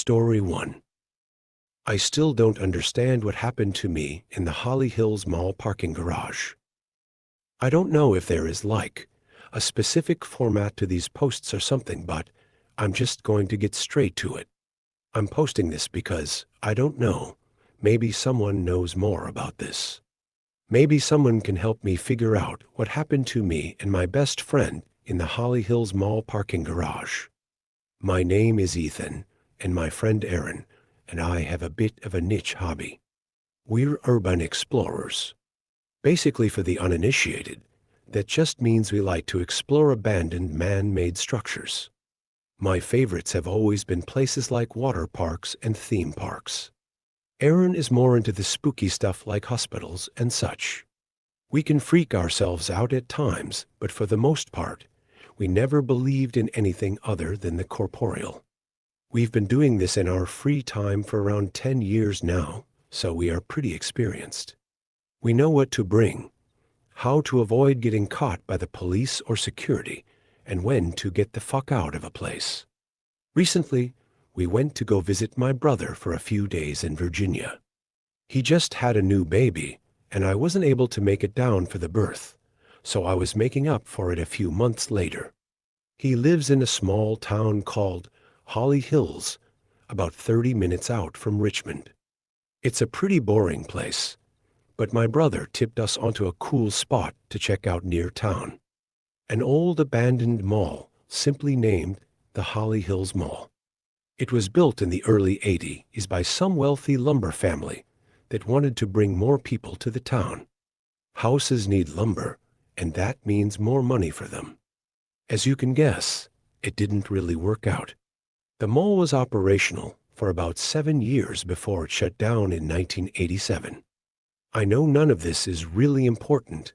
Story 1. I still don't understand what happened to me in the Holly Hills Mall parking garage. I don't know if there is a specific format to these posts or something, but I'm just going to get straight to it. I'm posting this because, I don't know, maybe someone knows more about this. Maybe someone can help me figure out what happened to me and my best friend in the Holly Hills Mall parking garage. My name is Ethan, and my friend Aaron and I have a bit of a niche hobby. We're urban explorers. Basically, for the uninitiated, that just means we like to explore abandoned man-made structures. My favorites have always been places like water parks and theme parks. Aaron is more into the spooky stuff like hospitals and such. We can freak ourselves out at times, but for the most part, we never believed in anything other than the corporeal. We've been doing this in our free time for around 10 years now, so we are pretty experienced. We know what to bring, how to avoid getting caught by the police or security, and when to get the fuck out of a place. Recently, we went to go visit my brother for a few days in Virginia. He just had a new baby, and I wasn't able to make it down for the birth, so I was making up for it a few months later. He lives in a small town called Holly Hills, about 30 minutes out from Richmond. It's a pretty boring place, but my brother tipped us onto a cool spot to check out near town. An old abandoned mall, simply named the Holly Hills Mall. It was built in the early '80s by some wealthy lumber family that wanted to bring more people to the town. Houses need lumber, and that means more money for them. As you can guess, it didn't really work out. The mall was operational for about 7 years before it shut down in 1987. I know none of this is really important,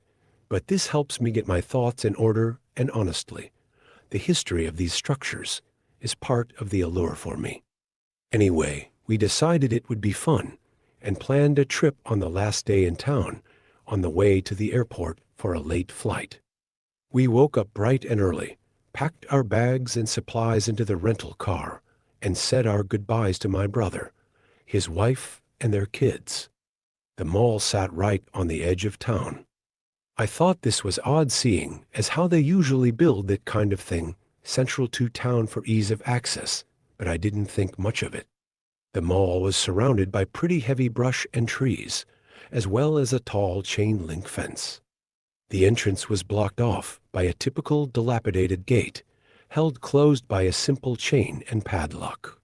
but this helps me get my thoughts in order, and honestly, the history of these structures is part of the allure for me. Anyway, we decided it would be fun and planned a trip on the last day in town on the way to the airport for a late flight. We woke up bright and early, packed our bags and supplies into the rental car, and said our goodbyes to my brother, his wife, and their kids. The mall sat right on the edge of town. I thought this was odd, seeing as how they usually build that kind of thing central to town for ease of access, but I didn't think much of it. The mall was surrounded by pretty heavy brush and trees, as well as a tall chain-link fence. The entrance was blocked off by a typical dilapidated gate, held closed by a simple chain and padlock.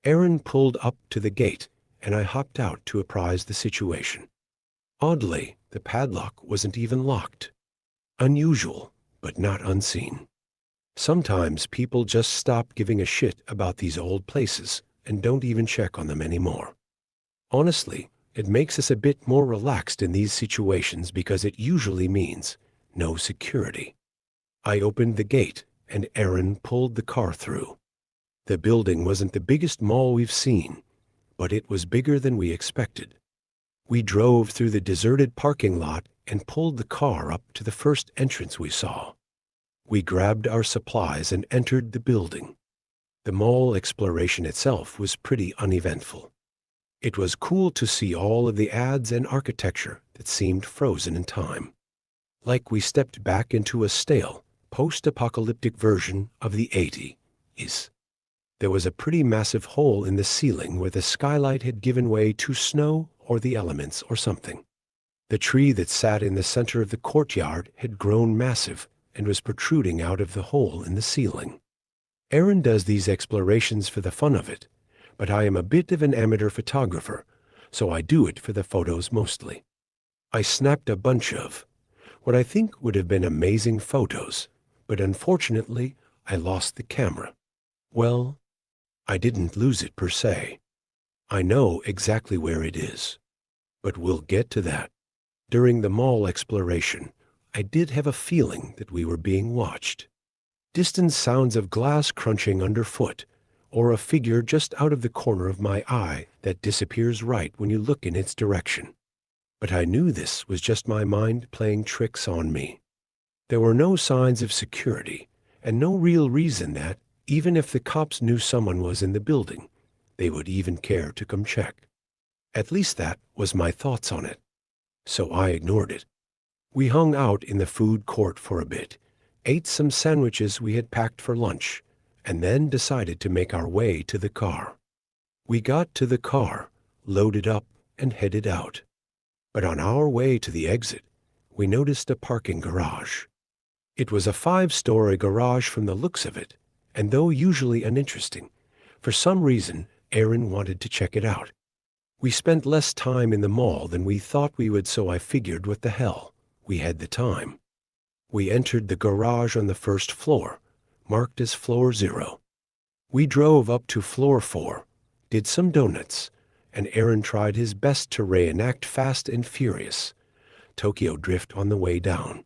Aaron pulled up to the gate, and I hopped out to apprise the situation. Oddly, the padlock wasn't even locked. Unusual, but not unseen. Sometimes people just stop giving a shit about these old places and don't even check on them anymore. Honestly, it makes us a bit more relaxed in these situations because it usually means no security. I opened the gate and Aaron pulled the car through. The building wasn't the biggest mall we've seen, but it was bigger than we expected. We drove through the deserted parking lot and pulled the car up to the first entrance we saw. We grabbed our supplies and entered the building. The mall exploration itself was pretty uneventful. It was cool to see all of the ads and architecture that seemed frozen in time. Like we stepped back into a stale, post-apocalyptic version of the '80s. There was a pretty massive hole in the ceiling where the skylight had given way to snow or the elements or something. The tree that sat in the center of the courtyard had grown massive and was protruding out of the hole in the ceiling. Aaron does these explorations for the fun of it, but I am a bit of an amateur photographer, so I do it for the photos mostly. I snapped a bunch of what I think would have been amazing photos, but unfortunately, I lost the camera. Well, I didn't lose it per se. I know exactly where it is, but we'll get to that. During the mall exploration, I did have a feeling that we were being watched. Distant sounds of glass crunching underfoot, or a figure just out of the corner of my eye that disappears right when you look in its direction. But I knew this was just my mind playing tricks on me. There were no signs of security, and no real reason that, even if the cops knew someone was in the building, they would even care to come check. At least that was my thoughts on it. So I ignored it. We hung out in the food court for a bit, ate some sandwiches we had packed for lunch, and then decided to make our way to the car. We got to the car, loaded up, and headed out. But on our way to the exit, we noticed a parking garage. It was a 5-story garage from the looks of it, and though usually uninteresting, for some reason, Aaron wanted to check it out. We spent less time in the mall than we thought we would, so I figured what the hell, we had the time. We entered the garage on the first floor, marked as floor 0. We drove up to floor 4, did some donuts, and Aaron tried his best to reenact Fast and Furious, Tokyo Drift on the way down.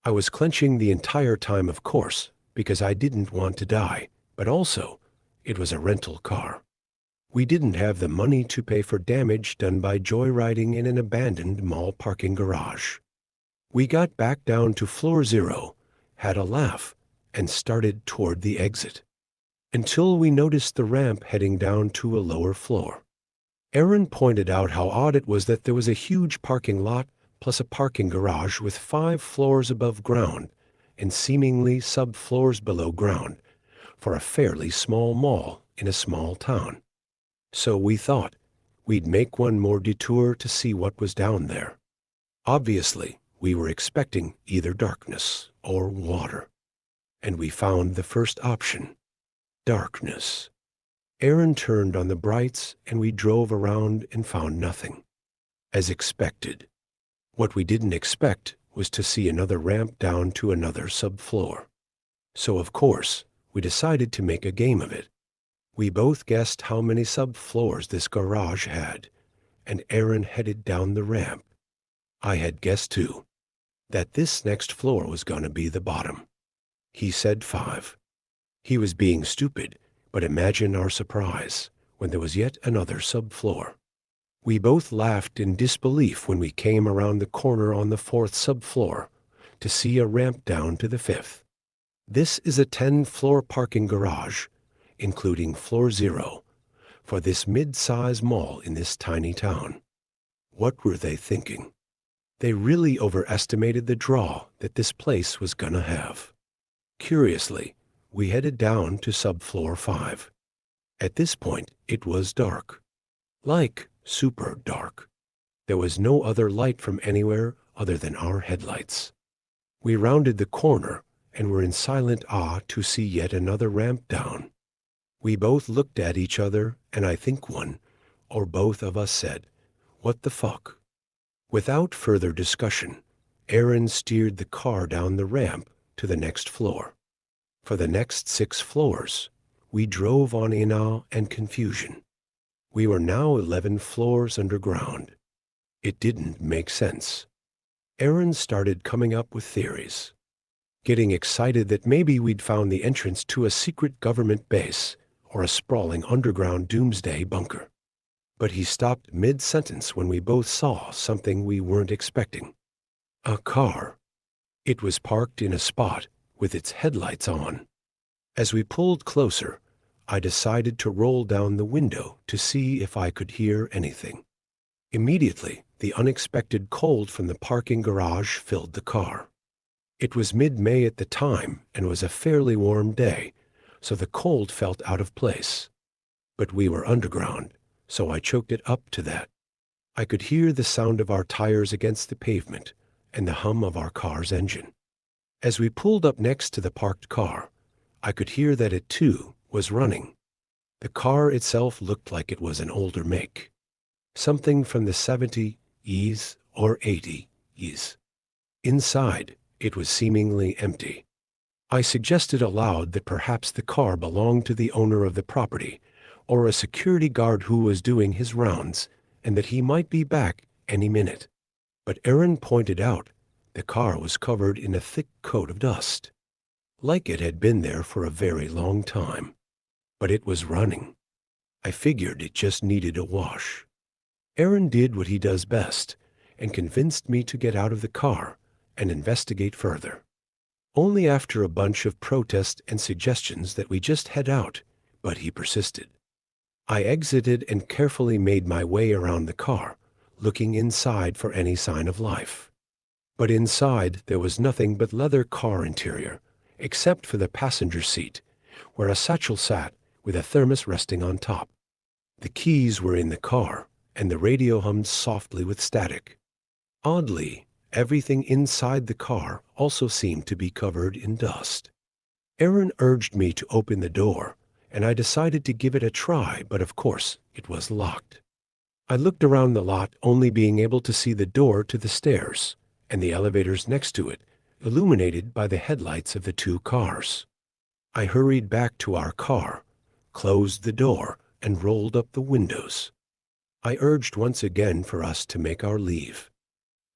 I was clenching the entire time, of course, because I didn't want to die, but also, it was a rental car. We didn't have the money to pay for damage done by joyriding in an abandoned mall parking garage. We got back down to floor 0, had a laugh, and started toward the exit, until we noticed the ramp heading down to a lower floor. Aaron pointed out how odd it was that there was a huge parking lot plus a parking garage with 5 floors above ground and seemingly subfloors below ground for a fairly small mall in a small town. So we thought we'd make one more detour to see what was down there. Obviously, we were expecting either darkness or water, and we found the first option, darkness. Aaron turned on the brights and we drove around and found nothing. As expected. What we didn't expect was to see another ramp down to another subfloor. So of course, we decided to make a game of it. We both guessed how many subfloors this garage had, and Aaron headed down the ramp. I had guessed too, that this next floor was gonna be the bottom. He said 5. He was being stupid, but imagine our surprise when there was yet another subfloor. We both laughed in disbelief when we came around the corner on the 4th subfloor to see a ramp down to the 5th. This is a 10-floor parking garage, including floor 0, for this mid-size mall in this tiny town. What were they thinking? They really overestimated the draw that this place was gonna have. Curiously, we headed down to subfloor 5. At this point, it was dark. Like super dark. There was no other light from anywhere other than our headlights. We rounded the corner and were in silent awe to see yet another ramp down. We both looked at each other, and I think one, or both of us said, "What the fuck?" Without further discussion, Aaron steered the car down the ramp to the next floor. For the next 6 floors, we drove on in awe and confusion. We were now 11 floors underground. It didn't make sense. Aaron started coming up with theories, getting excited that maybe we'd found the entrance to a secret government base or a sprawling underground doomsday bunker. But he stopped mid-sentence when we both saw something we weren't expecting. A car. It was parked in a spot with its headlights on. As we pulled closer, I decided to roll down the window to see if I could hear anything. Immediately, the unexpected cold from the parking garage filled the car. It was mid-May at the time and was a fairly warm day, so the cold felt out of place. But we were underground, so I choked it up to that. I could hear the sound of our tires against the pavement and the hum of our car's engine. As we pulled up next to the parked car, I could hear that it too was running. The car itself looked like it was an older make, something from the 70s or 80s. Inside, it was seemingly empty. I suggested aloud that perhaps the car belonged to the owner of the property, or a security guard who was doing his rounds, and that he might be back any minute. But Aaron pointed out the car was covered in a thick coat of dust, like it had been there for a very long time. But it was running. I figured it just needed a wash. Aaron did what he does best and convinced me to get out of the car and investigate further. Only after a bunch of protest and suggestions that we just head out, but he persisted. I exited and carefully made my way around the car, looking inside for any sign of life. But inside there was nothing but leather car interior, except for the passenger seat, where a satchel sat with a thermos resting on top. The keys were in the car, and the radio hummed softly with static. Oddly, everything inside the car also seemed to be covered in dust. Aaron urged me to open the door, and I decided to give it a try, but of course it was locked. I looked around the lot, only being able to see the door to the stairs and the elevators next to it, illuminated by the headlights of the two cars. I hurried back to our car, closed the door, and rolled up the windows. I urged once again for us to make our leave.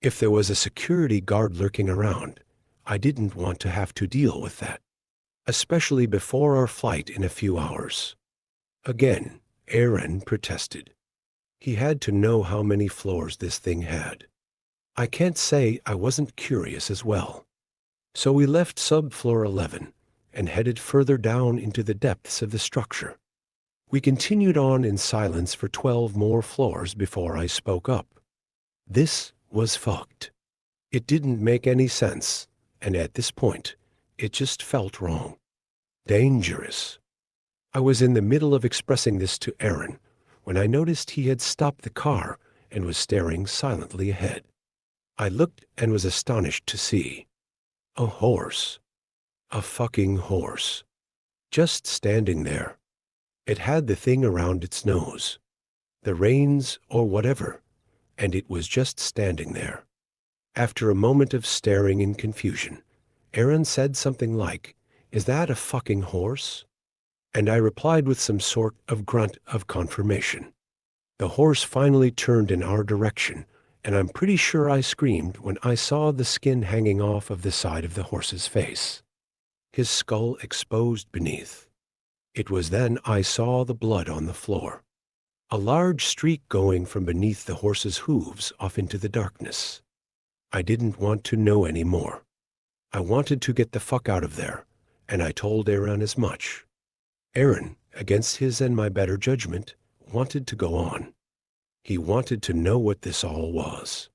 If there was a security guard lurking around, I didn't want to have to deal with that, especially before our flight in a few hours. Again, Aaron protested. He had to know how many floors this thing had. I can't say I wasn't curious as well. So we left subfloor 11 and headed further down into the depths of the structure. We continued on in silence for 12 more floors before I spoke up. This was fucked. It didn't make any sense, and at this point, it just felt wrong. Dangerous. I was in the middle of expressing this to Aaron when I noticed he had stopped the car and was staring silently ahead. I looked and was astonished to see a horse. A fucking horse. Just standing there. It had the thing around its nose, the reins or whatever, and it was just standing there. After a moment of staring in confusion, Aaron said something like, "Is that a fucking horse?" And I replied with some sort of grunt of confirmation. The horse finally turned in our direction, and I'm pretty sure I screamed when I saw the skin hanging off of the side of the horse's face. His skull exposed beneath. It was then I saw the blood on the floor. A large streak going from beneath the horse's hooves off into the darkness. I didn't want to know any more. I wanted to get the fuck out of there, and I told Aaron as much. Aaron, against his and my better judgment, wanted to go on. He wanted to know what this all was.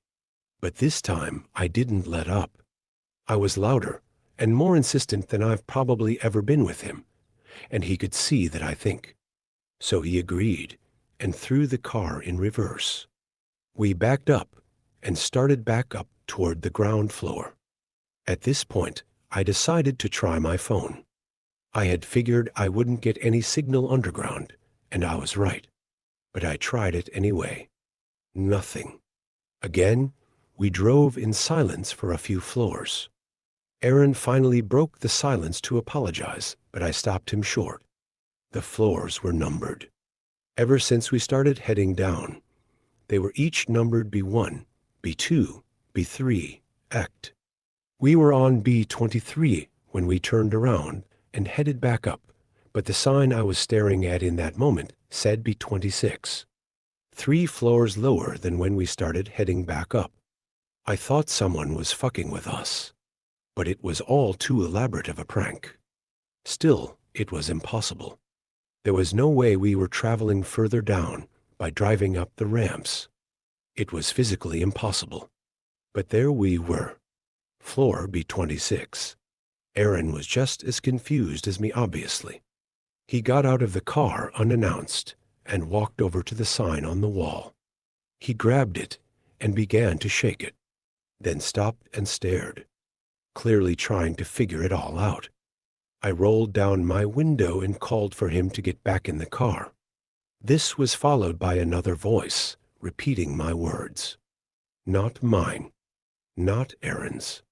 But this time, I didn't let up. I was louder and more insistent than I've probably ever been with him, and he could see that I think. So he agreed and threw the car in reverse. We backed up and started back up toward the ground floor. At this point, I decided to try my phone. I had figured I wouldn't get any signal underground, and I was right. But I tried it anyway. Nothing. Again, we drove in silence for a few floors. Aaron finally broke the silence to apologize, but I stopped him short. The floors were numbered. Ever since we started heading down, they were each numbered B1, B2, B3, Act. We were on B23 when we turned around and headed back up, but the sign I was staring at in that moment said B26. 3 floors lower than when we started heading back up. I thought someone was fucking with us, but it was all too elaborate of a prank. Still, it was impossible. There was no way we were traveling further down by driving up the ramps. It was physically impossible. But there we were. Floor B26. Aaron was just as confused as me, obviously. He got out of the car unannounced and walked over to the sign on the wall. He grabbed it and began to shake it, then stopped and stared, clearly trying to figure it all out. I rolled down my window and called for him to get back in the car. This was followed by another voice, repeating my words. Not mine. Not Aaron's.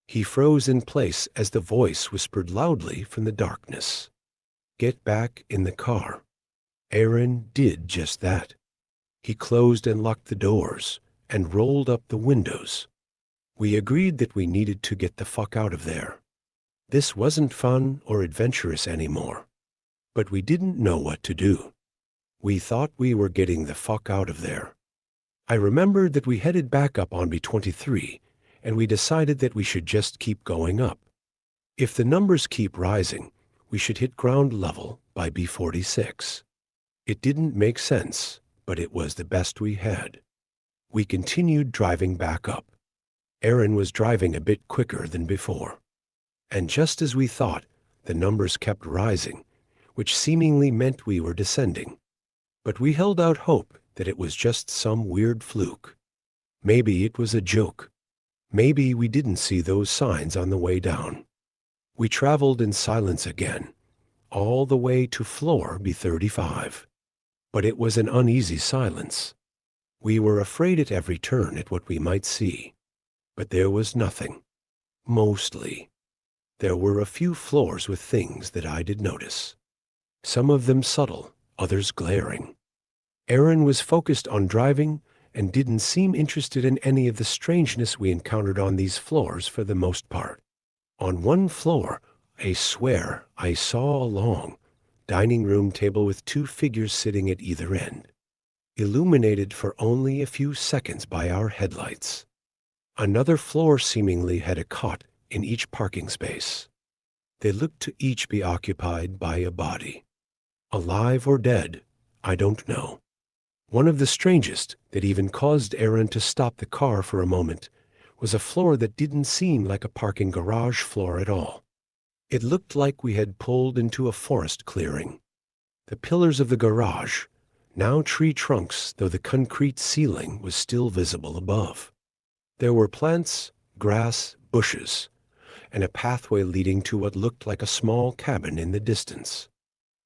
He froze in place as the voice whispered loudly from the darkness. Get back in the car. Aaron did just that. He closed and locked the doors and rolled up the windows. We agreed that we needed to get the fuck out of there. This wasn't fun or adventurous anymore, but we didn't know what to do. We thought we were getting the fuck out of there. I remembered that we headed back up on B23, and we decided that we should just keep going up. If the numbers keep rising, we should hit ground level by B46. It didn't make sense, but it was the best we had. We continued driving back up. Aaron was driving a bit quicker than before. And just as we thought, the numbers kept rising, which seemingly meant we were descending. But we held out hope that it was just some weird fluke. Maybe it was a joke. Maybe we didn't see those signs on the way down. We traveled in silence again, all the way to floor B35. But it was an uneasy silence. We were afraid at every turn at what we might see. But there was nothing. Mostly. There were a few floors with things that I did notice. Some of them subtle, others glaring. Aaron was focused on driving and didn't seem interested in any of the strangeness we encountered on these floors for the most part. On one floor, I swear I saw a long dining room table with two figures sitting at either end, illuminated for only a few seconds by our headlights. Another floor seemingly had a cot in each parking space. They looked to each be occupied by a body. Alive or dead, I don't know. One of the strangest that even caused Aaron to stop the car for a moment was a floor that didn't seem like a parking garage floor at all. It looked like we had pulled into a forest clearing. The pillars of the garage, now tree trunks though the concrete ceiling was still visible above. There were plants, grass, bushes, and a pathway leading to what looked like a small cabin in the distance.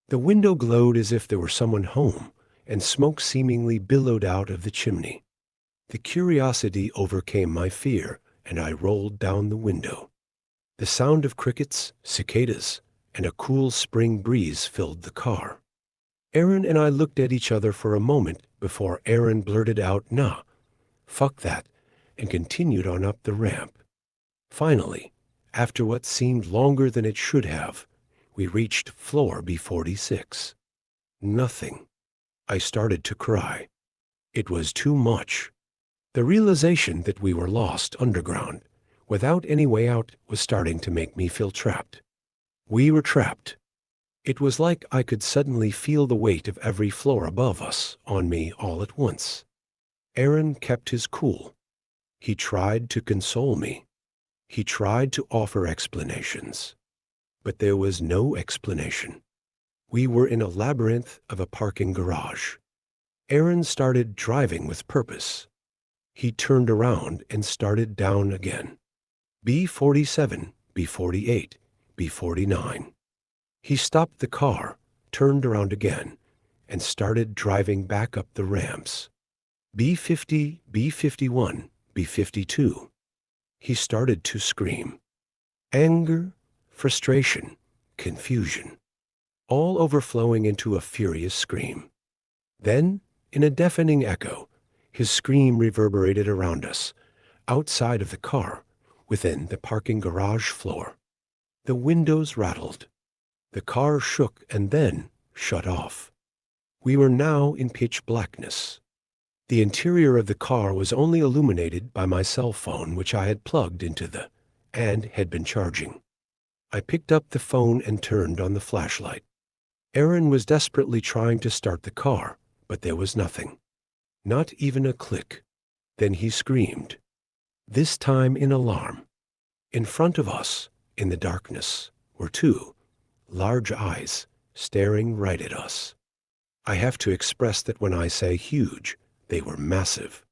The window glowed as if there were someone home, and smoke seemingly billowed out of the chimney. The curiosity overcame my fear, and I rolled down the window. The sound of crickets, cicadas, and a cool spring breeze filled the car. Aaron and I looked at each other for a moment before Aaron blurted out, "Nah, fuck that," and continued on up the ramp. Finally, after what seemed longer than it should have, we reached floor B46. Nothing. I started to cry. It was too much. The realization that we were lost underground, without any way out, was starting to make me feel trapped. We were trapped. It was like I could suddenly feel the weight of every floor above us on me all at once. Aaron kept his cool. He tried to console me. He tried to offer explanations. But there was no explanation. We were in a labyrinth of a parking garage. Aaron started driving with purpose. He turned around and started down again. B47, B48, B49. He stopped the car, turned around again, and started driving back up the ramps. B50, B51, B52. He started to scream. Anger, frustration, confusion, all overflowing into a furious scream. Then, in a deafening echo, his scream reverberated around us, outside of the car, within the parking garage floor. The windows rattled. The car shook and then shut off. We were now in pitch blackness. The interior of the car was only illuminated by my cell phone, which I had plugged into and had been charging. I picked up the phone and turned on the flashlight. Aaron was desperately trying to start the car, but there was nothing. Not even a click. Then he screamed, this time in alarm. In front of us, in the darkness, were two large eyes staring right at us. I have to express that when I say huge, they were massive,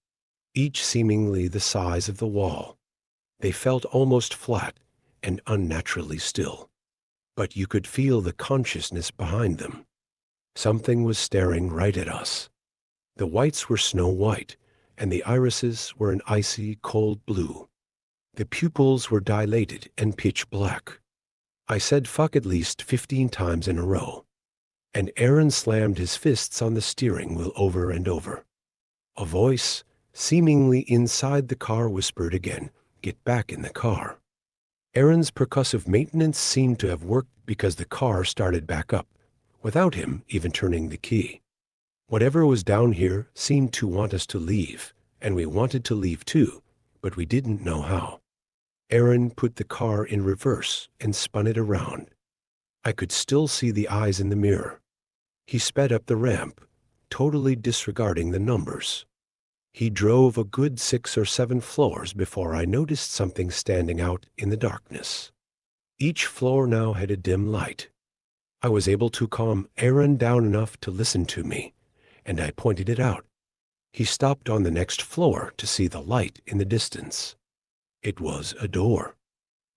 each seemingly the size of the wall. They felt almost flat and unnaturally still, but you could feel the consciousness behind them. Something was staring right at us. The whites were snow white, and the irises were an icy cold blue. The pupils were dilated and pitch black. I said fuck at least 15 times in a row, and Aaron slammed his fists on the steering wheel over and over. A voice, seemingly inside the car, whispered again, get back in the car. Aaron's percussive maintenance seemed to have worked because the car started back up, without him even turning the key. Whatever was down here seemed to want us to leave, and we wanted to leave too, but we didn't know how. Aaron put the car in reverse and spun it around. I could still see the eyes in the mirror. He sped up the ramp, totally disregarding the numbers. He drove a good 6 or 7 floors before I noticed something standing out in the darkness. Each floor now had a dim light. I was able to calm Aaron down enough to listen to me, and I pointed it out. He stopped on the next floor to see the light in the distance. It was a door.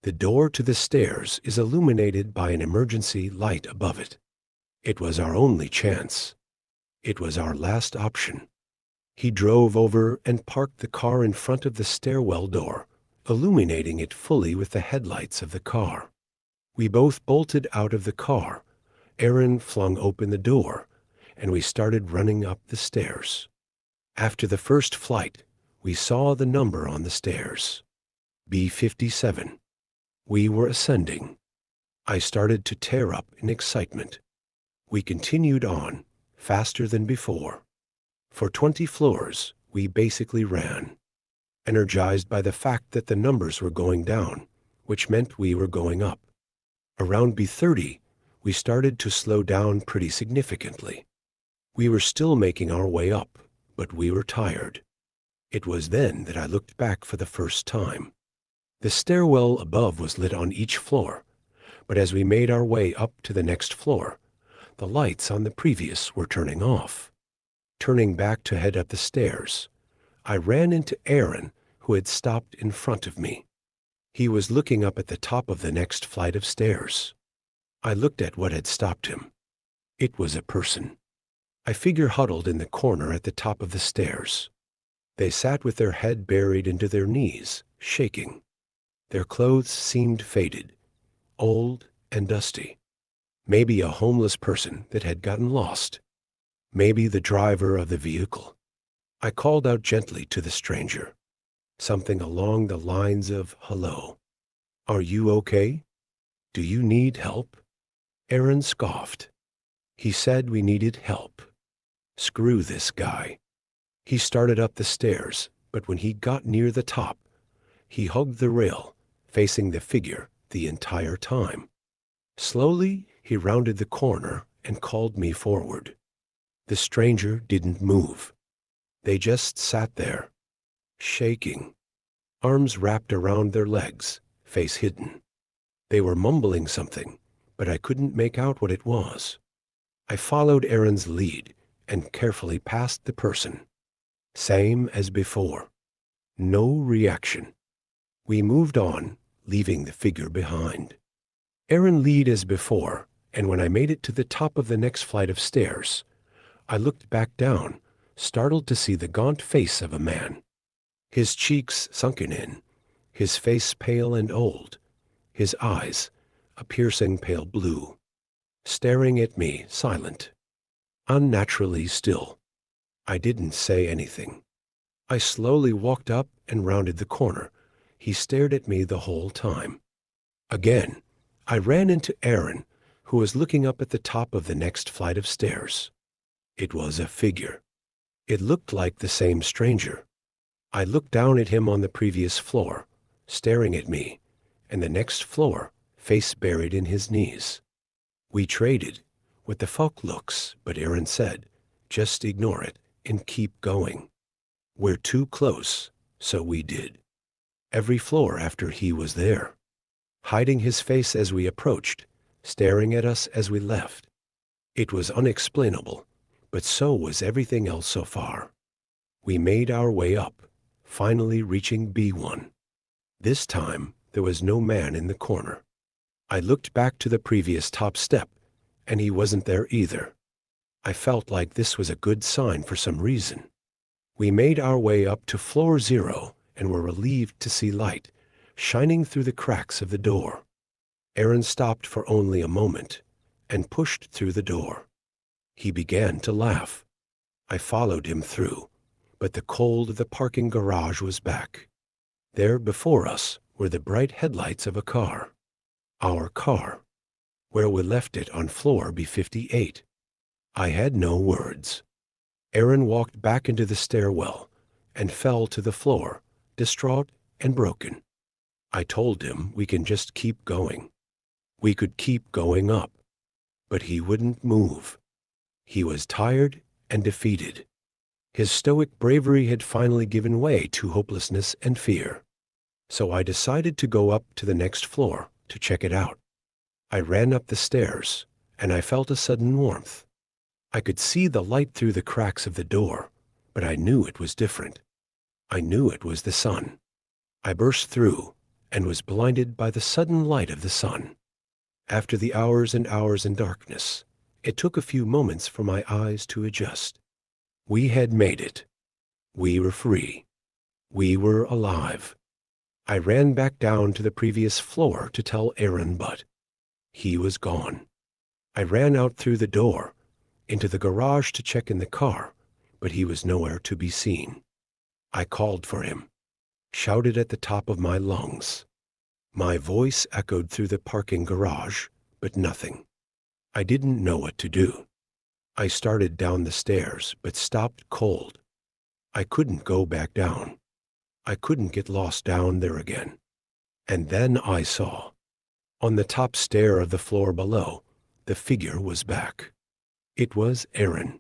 The door to the stairs is illuminated by an emergency light above it. It was our only chance. It was our last option. He drove over and parked the car in front of the stairwell door, illuminating it fully with the headlights of the car. We both bolted out of the car. Aaron flung open the door, and we started running up the stairs. After the first flight, we saw the number on the stairs. B57. We were ascending. I started to tear up in excitement. We continued on, faster than before. For 20 floors, we basically ran, energized by the fact that the numbers were going down, which meant we were going up. Around B30, we started to slow down pretty significantly. We were still making our way up, but we were tired. It was then that I looked back for the first time. The stairwell above was lit on each floor, but as we made our way up to the next floor, the lights on the previous were turning off. Turning back to head up the stairs, I ran into Aaron, who had stopped in front of me. He was looking up at the top of the next flight of stairs. I looked at what had stopped him. It was a person. A figure huddled in the corner at the top of the stairs. They sat with their head buried into their knees, shaking. Their clothes seemed faded, old and dusty. Maybe a homeless person that had gotten lost. Maybe the driver of the vehicle. I called out gently to the stranger, something along the lines of hello. "Are you okay? Do you need help?" Aaron scoffed. He said we needed help. Screw this guy. He started up the stairs, but when he got near the top, he hugged the rail, facing the figure the entire time. Slowly, he rounded the corner and called me forward. The stranger didn't move. They just sat there, shaking, arms wrapped around their legs, face hidden. They were mumbling something, but I couldn't make out what it was. I followed Aaron's lead and carefully passed the person. Same as before. No reaction. We moved on, leaving the figure behind. Aaron lead as before, and when I made it to the top of the next flight of stairs, I looked back down, startled to see the gaunt face of a man. His cheeks sunken in, his face pale and old, his eyes a piercing pale blue, staring at me silent, unnaturally still. I didn't say anything. I slowly walked up and rounded the corner. He stared at me the whole time. Again, I ran into Aaron, who was looking up at the top of the next flight of stairs. It was a figure. It looked like the same stranger. I looked down at him on the previous floor, staring at me, and the next floor, face buried in his knees. We traded, with the fuck looks, but Aaron said, "Just ignore it and keep going. We're too close," so we did. Every floor after he was there, hiding his face as we approached, staring at us as we left. It was unexplainable, but so was everything else so far. We made our way up, finally reaching B1. This time, there was no man in the corner. I looked back to the previous top step, and he wasn't there either. I felt like this was a good sign for some reason. We made our way up to floor 0 and were relieved to see light shining through the cracks of the door. Aaron stopped for only a moment and pushed through the door. He began to laugh. I followed him through, but the cold of the parking garage was back. There before us were the bright headlights of a car. Our car, where we left it on floor B58. I had no words. Aaron walked back into the stairwell and fell to the floor, distraught and broken. I told him we can just keep going. We could keep going up, but he wouldn't move. He was tired and defeated. His stoic bravery had finally given way to hopelessness and fear. So I decided to go up to the next floor to check it out. I ran up the stairs, and I felt a sudden warmth. I could see the light through the cracks of the door, but I knew it was different. I knew it was the sun. I burst through and was blinded by the sudden light of the sun. After the hours and hours in darkness, it took a few moments for my eyes to adjust. We had made it. We were free. We were alive. I ran back down to the previous floor to tell Aaron, but he was gone. I ran out through the door, into the garage to check in the car, but he was nowhere to be seen. I called for him, shouted at the top of my lungs. My voice echoed through the parking garage, but nothing. I didn't know what to do. I started down the stairs, but stopped cold. I couldn't go back down. I couldn't get lost down there again. And then I saw, on the top stair of the floor below, the figure was back. It was Aaron,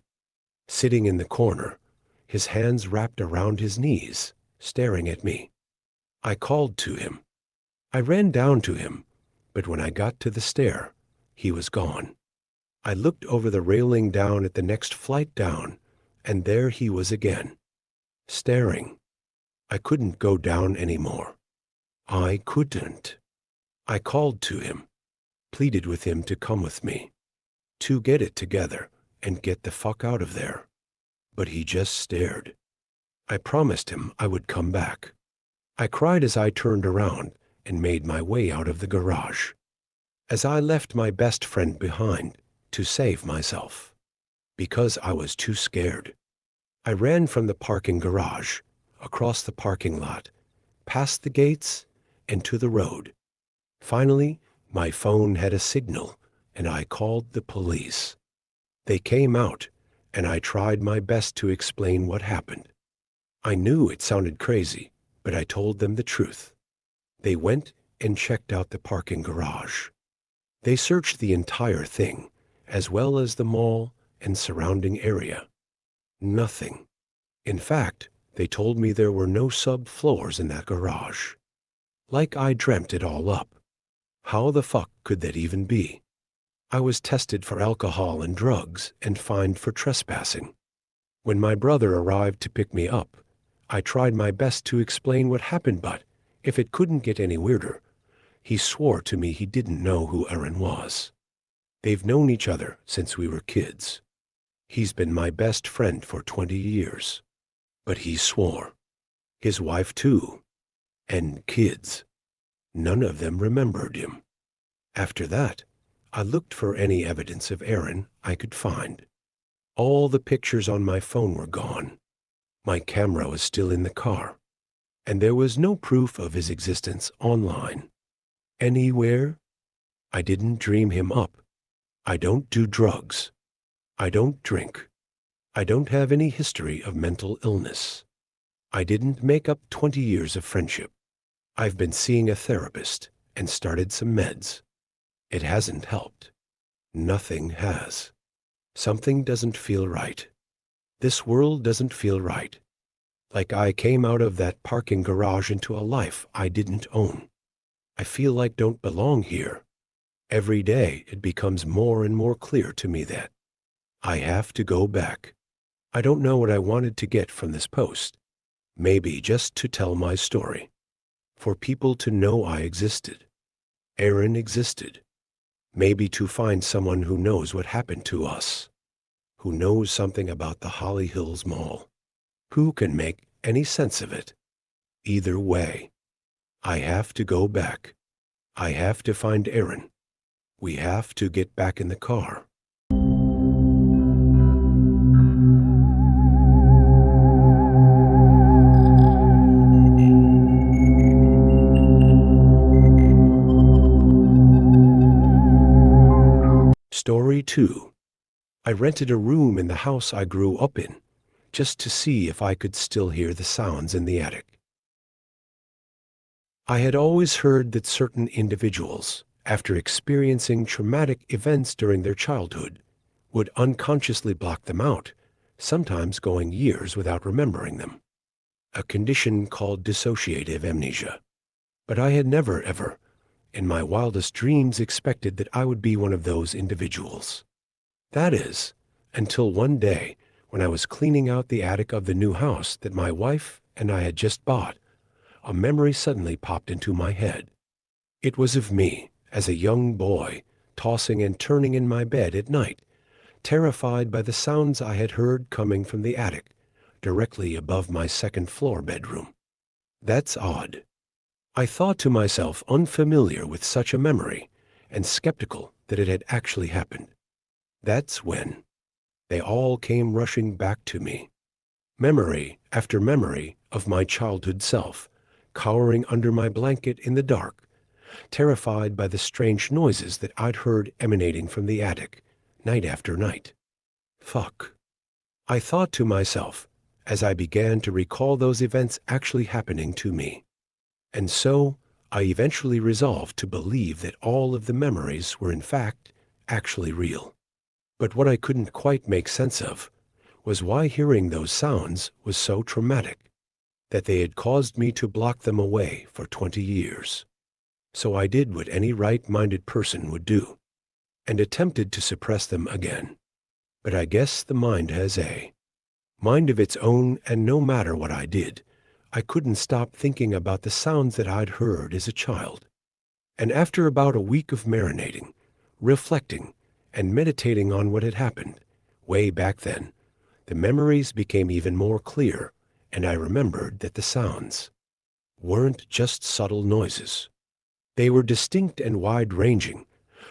sitting in the corner, his hands wrapped around his knees, staring at me. I called to him. I ran down to him, but when I got to the stair, he was gone. I looked over the railing down at the next flight down, and there he was again, staring. I couldn't go down anymore. I couldn't. I called to him, pleaded with him to come with me, to get it together and get the fuck out of there. But he just stared. I promised him I would come back. I cried as I turned around and made my way out of the garage. As I left my best friend behind to save myself, because I was too scared. I ran from the parking garage, across the parking lot, past the gates, and to the road. Finally, my phone had a signal, and I called the police. They came out, and I tried my best to explain what happened. I knew it sounded crazy, but I told them the truth. They went and checked out the parking garage. They searched the entire thing, as well as the mall and surrounding area. Nothing. In fact, they told me there were no sub-floors in that garage. Like I dreamt it all up. How the fuck could that even be? I was tested for alcohol and drugs and fined for trespassing. When my brother arrived to pick me up, I tried my best to explain what happened, but if it couldn't get any weirder, he swore to me he didn't know who Aaron was. They've known each other since we were kids. He's been my best friend for 20 years. But he swore. His wife too. And kids. None of them remembered him. After that, I looked for any evidence of Aaron I could find. All the pictures on my phone were gone. My camera was still in the car. And there was no proof of his existence online. Anywhere. I didn't dream him up. I don't do drugs. I don't drink. I don't have any history of mental illness. I didn't make up 20 years of friendship. I've been seeing a therapist and started some meds. It hasn't helped. Nothing has. Something doesn't feel right. This world doesn't feel right. Like I came out of that parking garage into a life I didn't own. I feel like don't belong here. Every day it becomes more and more clear to me that I have to go back. I don't know what I wanted to get from this post. Maybe just to tell my story. For people to know I existed. Aaron existed. Maybe to find someone who knows what happened to us. Who knows something about the Holly Hills Mall. Who can make any sense of it. Either way, I have to go back. I have to find Aaron. We have to get back in the car. Story 2. I rented a room in the house I grew up in, just to see if I could still hear the sounds in the attic. I had always heard that certain individuals, after experiencing traumatic events during their childhood, would unconsciously block them out, sometimes going years without remembering them. A condition called dissociative amnesia. But I had never, ever, in my wildest dreams, expected that I would be one of those individuals. That is, until one day when I was cleaning out the attic of the new house that my wife and I had just bought, a memory suddenly popped into my head. It was of me, as a young boy, tossing and turning in my bed at night, terrified by the sounds I had heard coming from the attic, directly above my second-floor bedroom. That's odd. I thought to myself, unfamiliar with such a memory, and skeptical that it had actually happened. That's when they all came rushing back to me. Memory after memory of my childhood self, cowering under my blanket in the dark, terrified by the strange noises that I'd heard emanating from the attic, night after night. Fuck. I thought to myself, as I began to recall those events actually happening to me. And so, I eventually resolved to believe that all of the memories were in fact actually real. But what I couldn't quite make sense of was why hearing those sounds was so traumatic, that they had caused me to block them away for 20 years. So I did what any right-minded person would do, and attempted to suppress them again. But I guess the mind has a mind of its own, and no matter what I did, I couldn't stop thinking about the sounds that I'd heard as a child. And after about a week of marinating, reflecting, and meditating on what had happened way back then, the memories became even more clear, and I remembered that the sounds weren't just subtle noises. They were distinct and wide-ranging,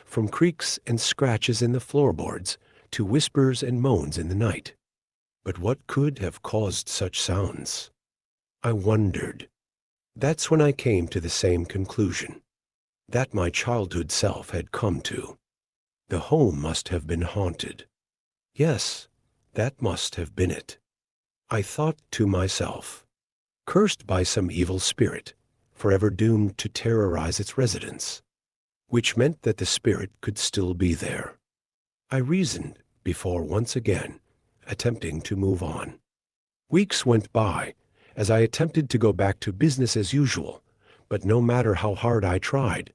from creaks and scratches in the floorboards to whispers and moans in the night. But what could have caused such sounds? I wondered. That's when I came to the same conclusion that my childhood self had come to. The home must have been haunted. Yes, that must have been it. I thought to myself, cursed by some evil spirit, forever doomed to terrorize its residents, which meant that the spirit could still be there. I reasoned before once again attempting to move on. Weeks went by as I attempted to go back to business as usual, but no matter how hard I tried,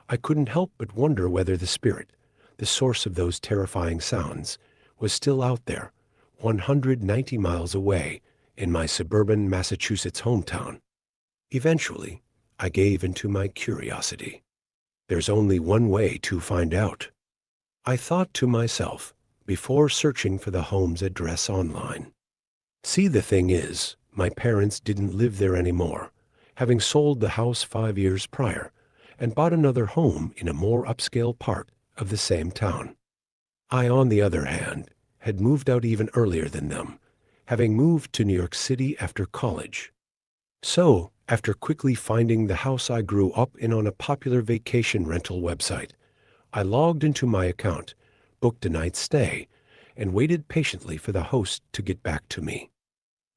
I couldn't help but wonder whether the spirit, the source of those terrifying sounds, was still out there, 190 miles away in my suburban Massachusetts hometown. Eventually, I gave into my curiosity. There's only one way to find out. I thought to myself before searching for the home's address online. See, the thing is, my parents didn't live there anymore, having sold the house 5 years prior and bought another home in a more upscale part of the same town. I, on the other hand, had moved out even earlier than them, having moved to New York City after college. So, after quickly finding the house I grew up in on a popular vacation rental website, I logged into my account, booked a night's stay, and waited patiently for the host to get back to me.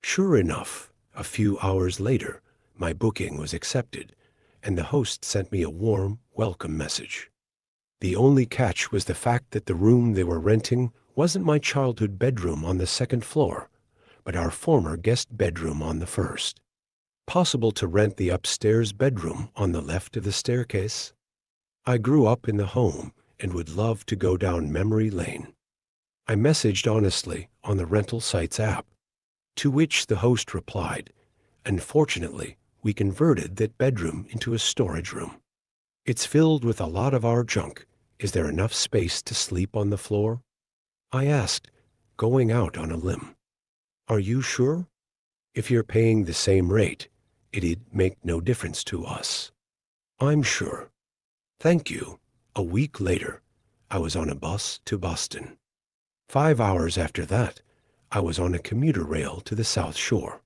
Sure enough, a few hours later, my booking was accepted, and the host sent me a warm welcome message. The only catch was the fact that the room they were renting wasn't my childhood bedroom on the second floor, but our former guest bedroom on the first. Possible to rent the upstairs bedroom on the left of the staircase? I grew up in the home and would love to go down memory lane. I messaged honestly on the rental site's app, to which the host replied, "Unfortunately, we converted that bedroom into a storage room. It's filled with a lot of our junk. Is there enough space to sleep on the floor?" I asked, going out on a limb. "Are you sure? If you're paying the same rate, it'd make no difference to us." "I'm sure." "Thank you." A week later, I was on a bus to Boston. 5 hours after that, I was on a commuter rail to the South Shore.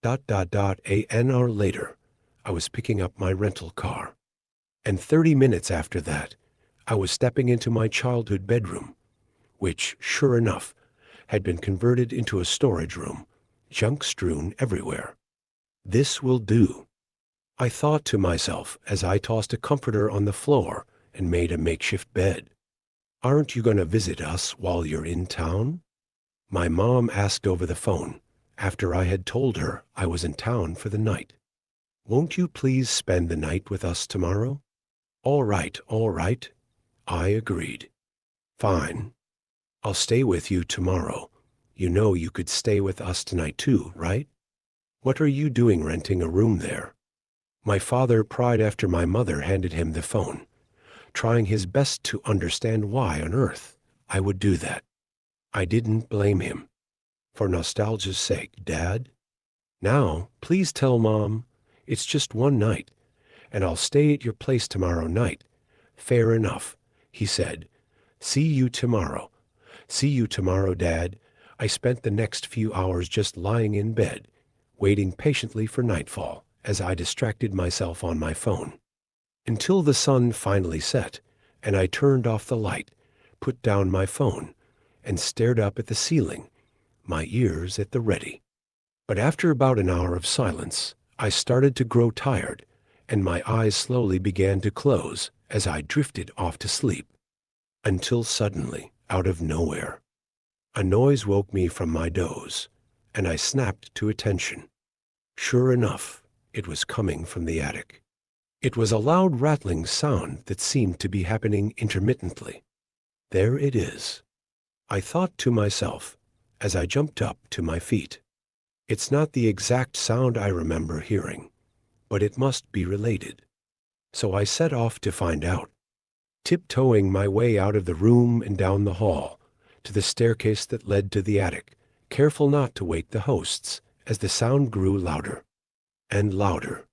An hour later, I was picking up my rental car. And 30 minutes after that, I was stepping into my childhood bedroom, which, sure enough, had been converted into a storage room, junk strewn everywhere. This will do, I thought to myself as I tossed a comforter on the floor and made a makeshift bed. Aren't you going to visit us while you're in town? My mom asked over the phone after I had told her I was in town for the night. Won't you please spend the night with us tomorrow? All right, I agreed. Fine. I'll stay with you tomorrow. You know you could stay with us tonight too, right? What are you doing renting a room there? My father pried after my mother handed him the phone, trying his best to understand why on earth I would do that. I didn't blame him. For nostalgia's sake, Dad. Now, please tell Mom it's just one night, and I'll stay at your place tomorrow night. Fair enough, he said. See you tomorrow. See you tomorrow, Dad. I spent the next few hours just lying in bed, waiting patiently for nightfall as I distracted myself on my phone. Until the sun finally set, and I turned off the light, put down my phone, and stared up at the ceiling, my ears at the ready. But after about an hour of silence, I started to grow tired, and my eyes slowly began to close as I drifted off to sleep. Until suddenly, out of nowhere, a noise woke me from my doze, and I snapped to attention. Sure enough, it was coming from the attic. It was a loud rattling sound that seemed to be happening intermittently. There it is, I thought to myself as I jumped up to my feet. It's not the exact sound I remember hearing, but it must be related. So I set off to find out, tiptoeing my way out of the room and down the hall to the staircase that led to the attic, careful not to wake the hosts as the sound grew louder and louder.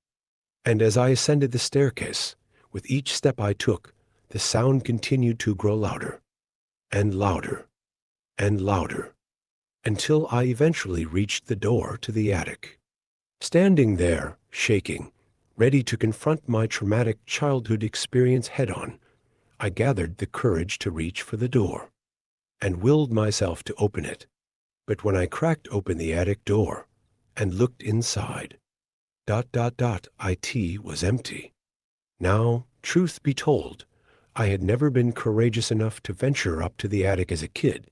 And as I ascended the staircase, with each step I took, the sound continued to grow louder and louder and louder, until I eventually reached the door to the attic. Standing there, shaking, ready to confront my traumatic childhood experience head-on, I gathered the courage to reach for the door and willed myself to open it. But when I cracked open the attic door and looked inside, it was empty. Now, truth be told, I had never been courageous enough to venture up to the attic as a kid,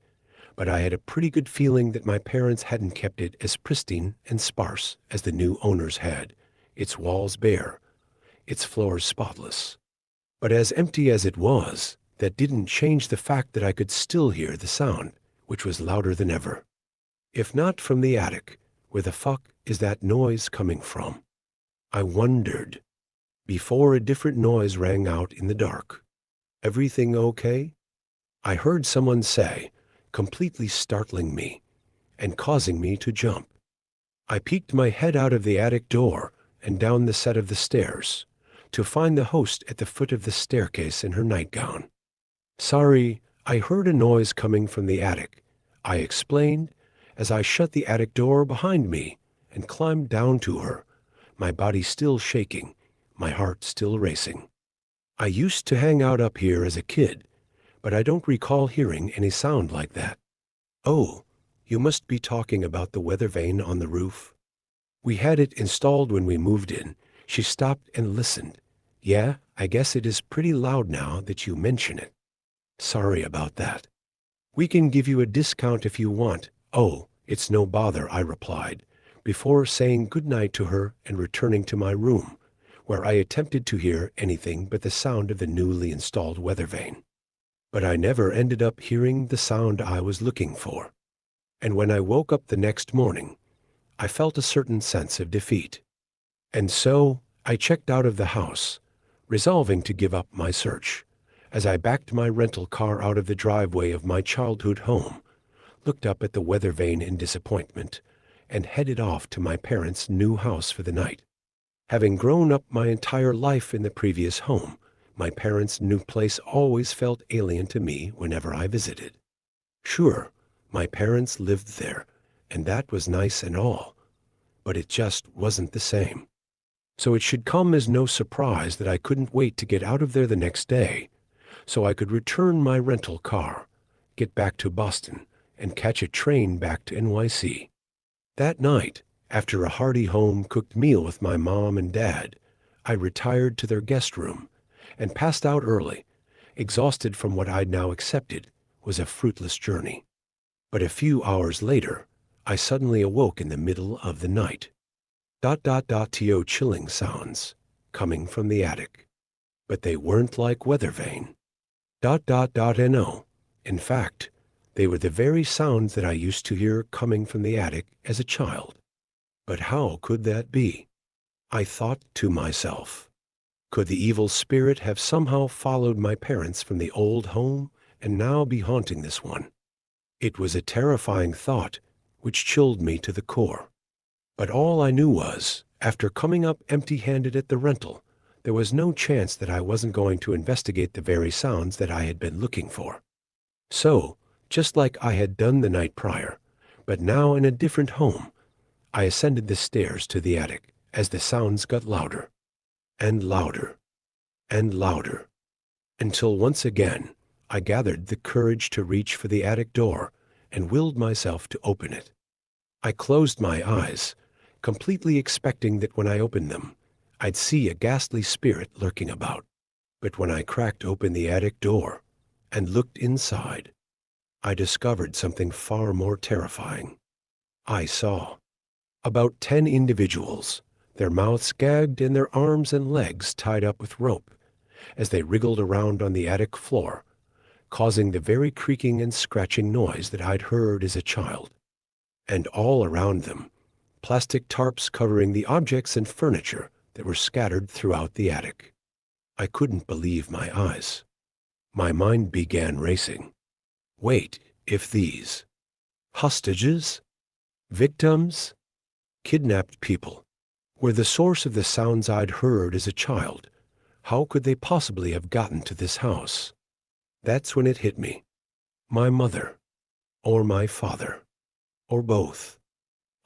but I had a pretty good feeling that my parents hadn't kept it as pristine and sparse as the new owners had, its walls bare, its floors spotless. But as empty as it was, that didn't change the fact that I could still hear the sound, which was louder than ever. If not from the attic, where the fuck is that noise coming from? I wondered, before a different noise rang out in the dark. Everything okay? I heard someone say, completely startling me and causing me to jump. I peeked my head out of the attic door and down the set of the stairs to find the host at the foot of the staircase in her nightgown. Sorry, I heard a noise coming from the attic, I explained as I shut the attic door behind me and climbed down to her, my body still shaking, my heart still racing. I used to hang out up here as a kid, but I don't recall hearing any sound like that. Oh, you must be talking about the weather vane on the roof. We had it installed when we moved in. She stopped and listened. Yeah, I guess it is pretty loud now that you mention it. Sorry about that. We can give you a discount if you want. Oh, it's no bother, I replied, before saying goodnight to her and returning to my room, where I attempted to hear anything but the sound of the newly installed weather vane. But I never ended up hearing the sound I was looking for. And when I woke up the next morning, I felt a certain sense of defeat. And so I checked out of the house, resolving to give up my search, as I backed my rental car out of the driveway of my childhood home, looked up at the weather vane in disappointment, and headed off to my parents' new house for the night. Having grown up my entire life in the previous home, my parents' new place always felt alien to me whenever I visited. Sure, my parents lived there, and that was nice and all, but it just wasn't the same. So it should come as no surprise that I couldn't wait to get out of there the next day, so I could return my rental car, get back to Boston, and catch a train back to NYC. That night, after a hearty home-cooked meal with my mom and dad, I retired to their guest room and passed out early, exhausted from what I'd now accepted was a fruitless journey. But a few hours later, I suddenly awoke in the middle of the night. To chilling sounds coming from the attic. But they weren't like weather vane. No. In fact, they were the very sounds that I used to hear coming from the attic as a child. But how could that be? I thought to myself. Could the evil spirit have somehow followed my parents from the old home and now be haunting this one? It was a terrifying thought, which chilled me to the core. But all I knew was, after coming up empty-handed at the rental, there was no chance that I wasn't going to investigate the very sounds that I had been looking for. So, just like I had done the night prior, but now in a different home, I ascended the stairs to the attic as the sounds got louder, and louder, and louder, until once again I gathered the courage to reach for the attic door and willed myself to open it. I closed my eyes, completely expecting that when I opened them, I'd see a ghastly spirit lurking about. But when I cracked open the attic door and looked inside, I discovered something far more terrifying. I saw about 10 individuals, their mouths gagged and their arms and legs tied up with rope, as they wriggled around on the attic floor, causing the very creaking and scratching noise that I'd heard as a child. And all around them, plastic tarps covering the objects and furniture that were scattered throughout the attic. I couldn't believe my eyes. My mind began racing. Wait, if these hostages, victims, kidnapped people were the source of the sounds I'd heard as a child, how could they possibly have gotten to this house? That's when it hit me. My mother, or my father, or both.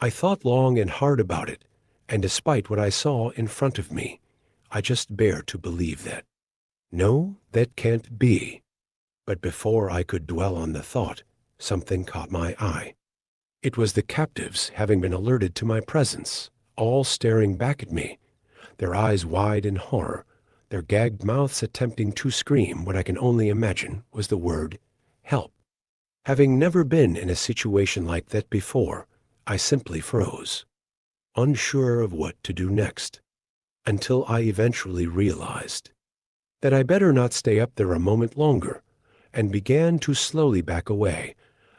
I thought long and hard about it, and despite what I saw in front of me, I just bare to believe that. No, that can't be. But before I could dwell on the thought, something caught my eye. It was the captives having been alerted to my presence, all staring back at me, their eyes wide in horror, their gagged mouths attempting to scream what I can only imagine was the word, help. Having never been in a situation like that before, I simply froze, unsure of what to do next, until I eventually realized that I better not stay up there a moment longer, and began to slowly back away,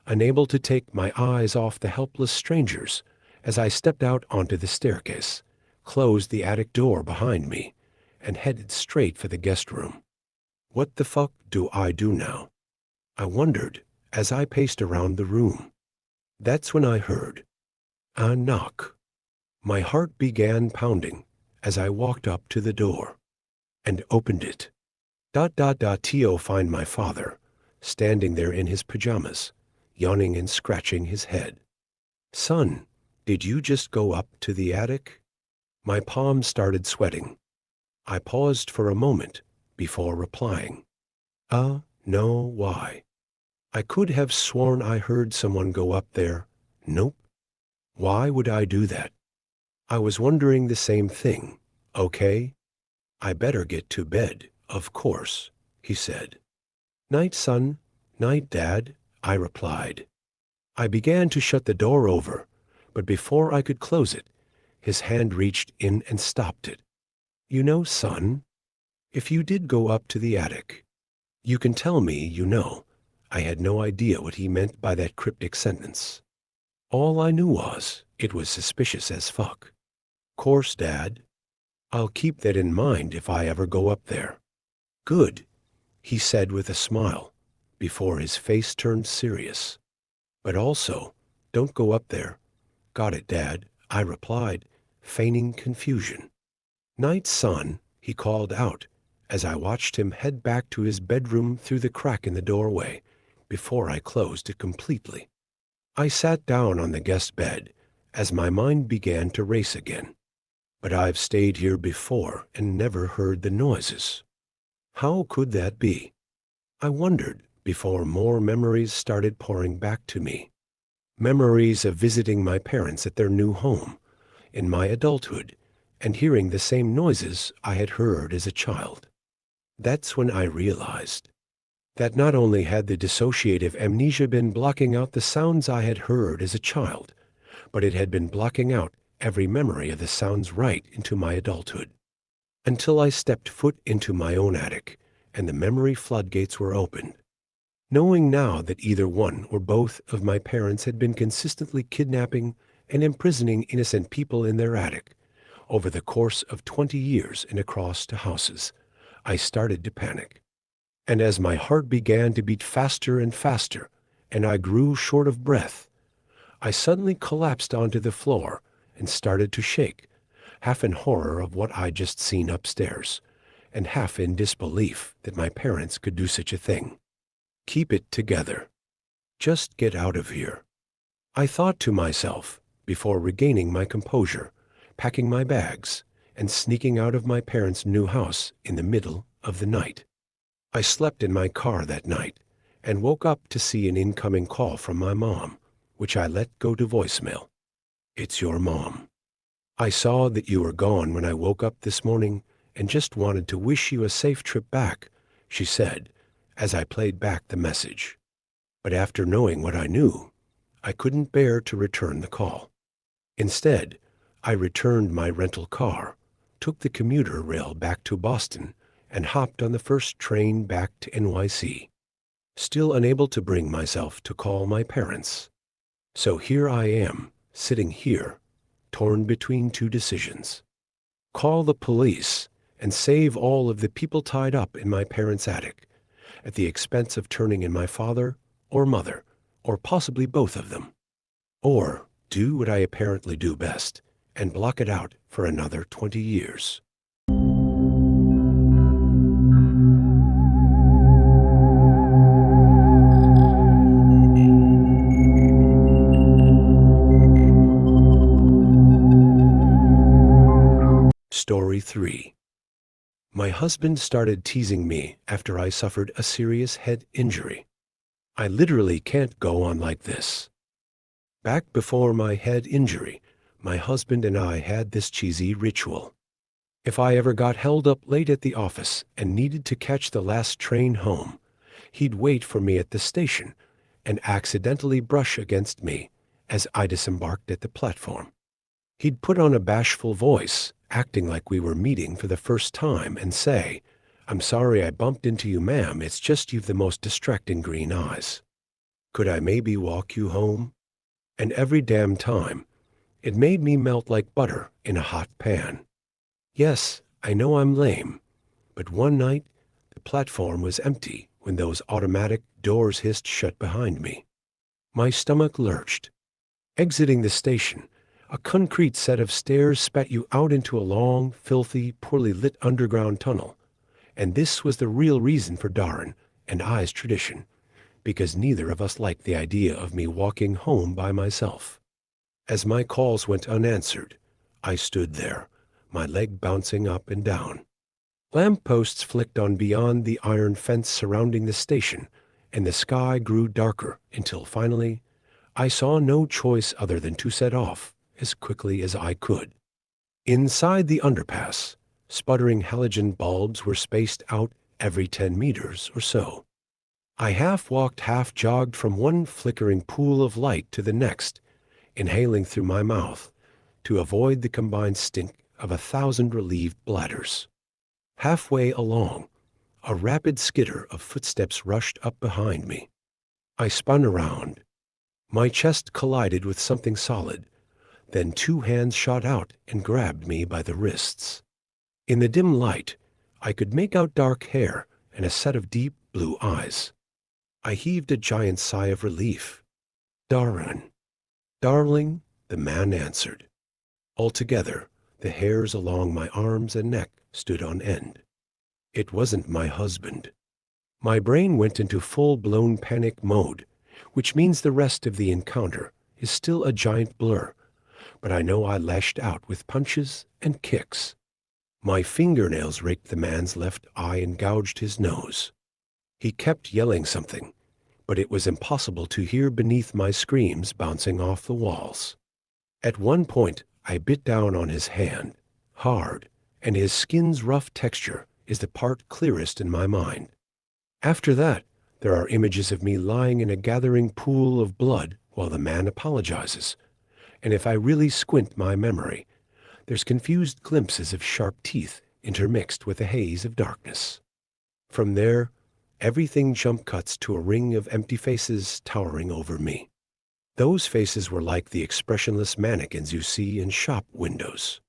unable to take my eyes off the helpless strangers as I stepped out onto the staircase, closed the attic door behind me, and headed straight for the guest room. What the fuck do I do now? I wondered as I paced around the room. That's when I heard a knock. My heart began pounding as I walked up to the door and opened it. To find my father, standing there in his pajamas, yawning and scratching his head. Son, did you just go up to the attic? My palms started sweating. I paused for a moment before replying. No, why? I could have sworn I heard someone go up there. Nope. Why would I do that? I was wondering the same thing. Okay? I better get to bed, of course, he said. Night, son. Night, Dad, I replied. I began to shut the door over, but before I could close it, his hand reached in and stopped it. You know, son, if you did go up to the attic, you can tell me you know. I had no idea what he meant by that cryptic sentence. All I knew was it was suspicious as fuck. Course, Dad. I'll keep that in mind if I ever go up there. Good, he said with a smile, before his face turned serious. But also, don't go up there. Got it, Dad, I replied, feigning confusion. Night, son, he called out, as I watched him head back to his bedroom through the crack in the doorway, before I closed it completely. I sat down on the guest bed, as my mind began to race again. But I've stayed here before and never heard the noises. How could that be? I wondered before more memories started pouring back to me. Memories of visiting my parents at their new home, in my adulthood, and hearing the same noises I had heard as a child. That's when I realized That not only had the dissociative amnesia been blocking out the sounds I had heard as a child, but it had been blocking out every memory of the sounds right into my adulthood. Until I stepped foot into my own attic, and the memory floodgates were opened. Knowing now that either one or both of my parents had been consistently kidnapping and imprisoning innocent people in their attic over the course of 20 years and across to houses, I started to panic. And as my heart began to beat faster and faster, and I grew short of breath, I suddenly collapsed onto the floor and started to shake, half in horror of what I'd just seen upstairs, and half in disbelief that my parents could do such a thing. Keep it together. Just get out of here, I thought to myself before regaining my composure, packing my bags, and sneaking out of my parents' new house in the middle of the night. I slept in my car that night and woke up to see an incoming call from my mom, which I let go to voicemail. It's your mom. I saw that you were gone when I woke up this morning and just wanted to wish you a safe trip back, she said, as I played back the message. But after knowing what I knew, I couldn't bear to return the call. Instead, I returned my rental car, took the commuter rail back to Boston, and hopped on the first train back to NYC, still unable to bring myself to call my parents. So here I am, sitting here, torn between two decisions. Call the police and save all of the people tied up in my parents' attic, at the expense of turning in my father or mother, or possibly both of them. Or do what I apparently do best, and block it out for another 20 years. Story 3. My husband started teasing me after I suffered a serious head injury. I literally can't go on like this. Back before my head injury, my husband and I had this cheesy ritual. If I ever got held up late at the office and needed to catch the last train home, he'd wait for me at the station and accidentally brush against me as I disembarked at the platform. He'd put on a bashful voice, acting like we were meeting for the first time, and say, "I'm sorry I bumped into you, ma'am. It's just you've the most distracting green eyes. Could I maybe walk you home?" And every damn time, it made me melt like butter in a hot pan. Yes, I know I'm lame, but one night, the platform was empty when those automatic doors hissed shut behind me. My stomach lurched. Exiting the station, a concrete set of stairs spat you out into a long, filthy, poorly lit underground tunnel. And this was the real reason for Darren and I's tradition, because neither of us liked the idea of me walking home by myself. As my calls went unanswered, I stood there, my leg bouncing up and down. Lampposts flicked on beyond the iron fence surrounding the station, and the sky grew darker until finally I saw no choice other than to set off as quickly as I could. Inside the underpass, sputtering halogen bulbs were spaced out every 10 meters or so. I half walked, half jogged from one flickering pool of light to the next, inhaling through my mouth to avoid the combined stink of 1,000 relieved bladders. Halfway along, a rapid skitter of footsteps rushed up behind me. I spun around. My chest collided with something solid. Then two hands shot out and grabbed me by the wrists. In the dim light, I could make out dark hair and a set of deep blue eyes. I heaved a giant sigh of relief. "Darren." "Darling," the man answered. Altogether, the hairs along my arms and neck stood on end. It wasn't my husband. My brain went into full-blown panic mode, which means the rest of the encounter is still a giant blur, but I know I lashed out with punches and kicks. My fingernails raked the man's left eye and gouged his nose. He kept yelling something, but it was impossible to hear beneath my screams bouncing off the walls. At one point, I bit down on his hand, hard, and his skin's rough texture is the part clearest in my mind. After that, There are images of me lying in a gathering pool of blood while the man apologizes. And if I really squint my memory, there's confused glimpses of sharp teeth intermixed with a haze of darkness. From there, everything jump cuts to a ring of empty faces towering over me. Those faces were like the expressionless mannequins you see in shop windows.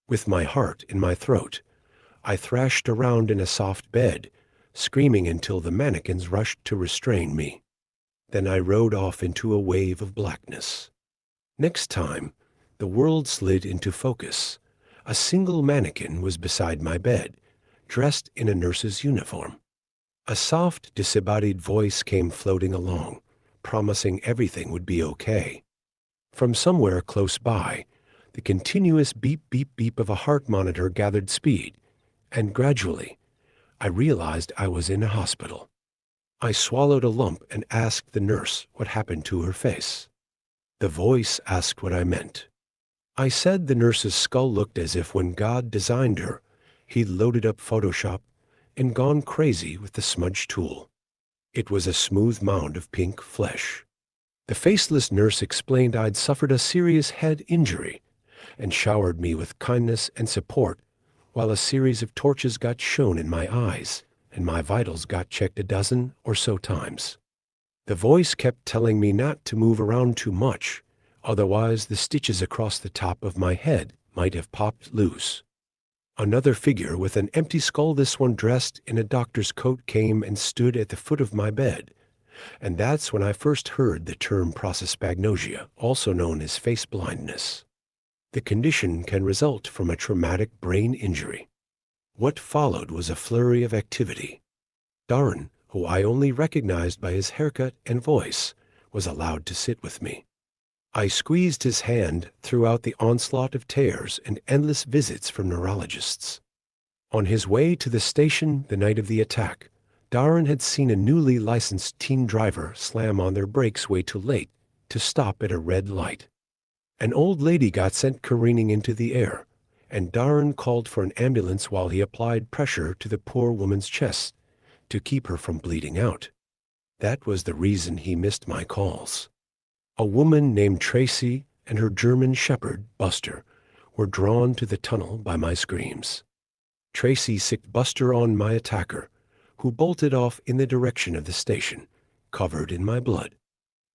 With my heart in my throat, I thrashed around in a soft bed, screaming until the mannequins rushed to restrain me. Then I rode off into a wave of blackness. Next time, the world slid into focus. A single mannequin was beside my bed, dressed in a nurse's uniform. A soft, disembodied voice came floating along, promising everything would be okay. From somewhere close by, the continuous beep, beep, beep of a heart monitor gathered speed, and gradually, I realized I was in a hospital. I swallowed a lump and asked the nurse what happened to her face. The voice asked what I meant. I said the nurse's skull looked as if when God designed her, he'd loaded up Photoshop and gone crazy with the smudge tool. It was a smooth mound of pink flesh. The faceless nurse explained I'd suffered a serious head injury and showered me with kindness and support while a series of torches got shown in my eyes and my vitals got checked a dozen or so times. The voice kept telling me not to move around too much, otherwise the stitches across the top of my head might have popped loose. Another figure with an empty skull, this one dressed in a doctor's coat, came and stood at the foot of my bed. And that's when I first heard the term prosopagnosia, also known as face blindness. The condition can result from a traumatic brain injury. What followed was a flurry of activity. Darren, who I only recognized by his haircut and voice, was allowed to sit with me. I squeezed his hand throughout the onslaught of tears and endless visits from neurologists. On his way to the station the night of the attack, Darren had seen a newly licensed teen driver slam on their brakes way too late to stop at a red light. An old lady got sent careening into the air, and Darren called for an ambulance while he applied pressure to the poor woman's chest to keep her from bleeding out. That was the reason he missed my calls. A woman named Tracy and her German shepherd, Buster, were drawn to the tunnel by my screams. Tracy sicked Buster on my attacker, who bolted off in the direction of the station, covered in my blood.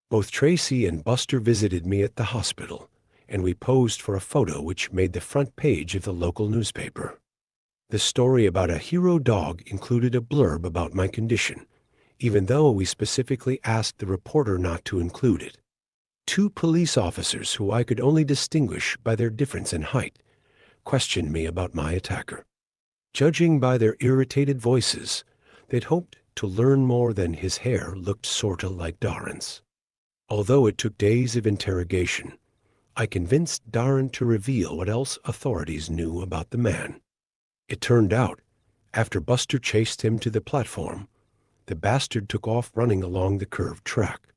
Both Tracy and Buster visited me at the hospital, and we posed for a photo which made the front page of the local newspaper. The story about a hero dog included a blurb about my condition, even though we specifically asked the reporter not to include it. Two police officers, who I could only distinguish by their difference in height, questioned me about my attacker. Judging by their irritated voices, they'd hoped to learn more than his hair looked sorta like Darren's. Although it took days of interrogation, I convinced Darren to reveal what else authorities knew about the man. It turned out, after Buster chased him to the platform, the bastard took off running along the curved track.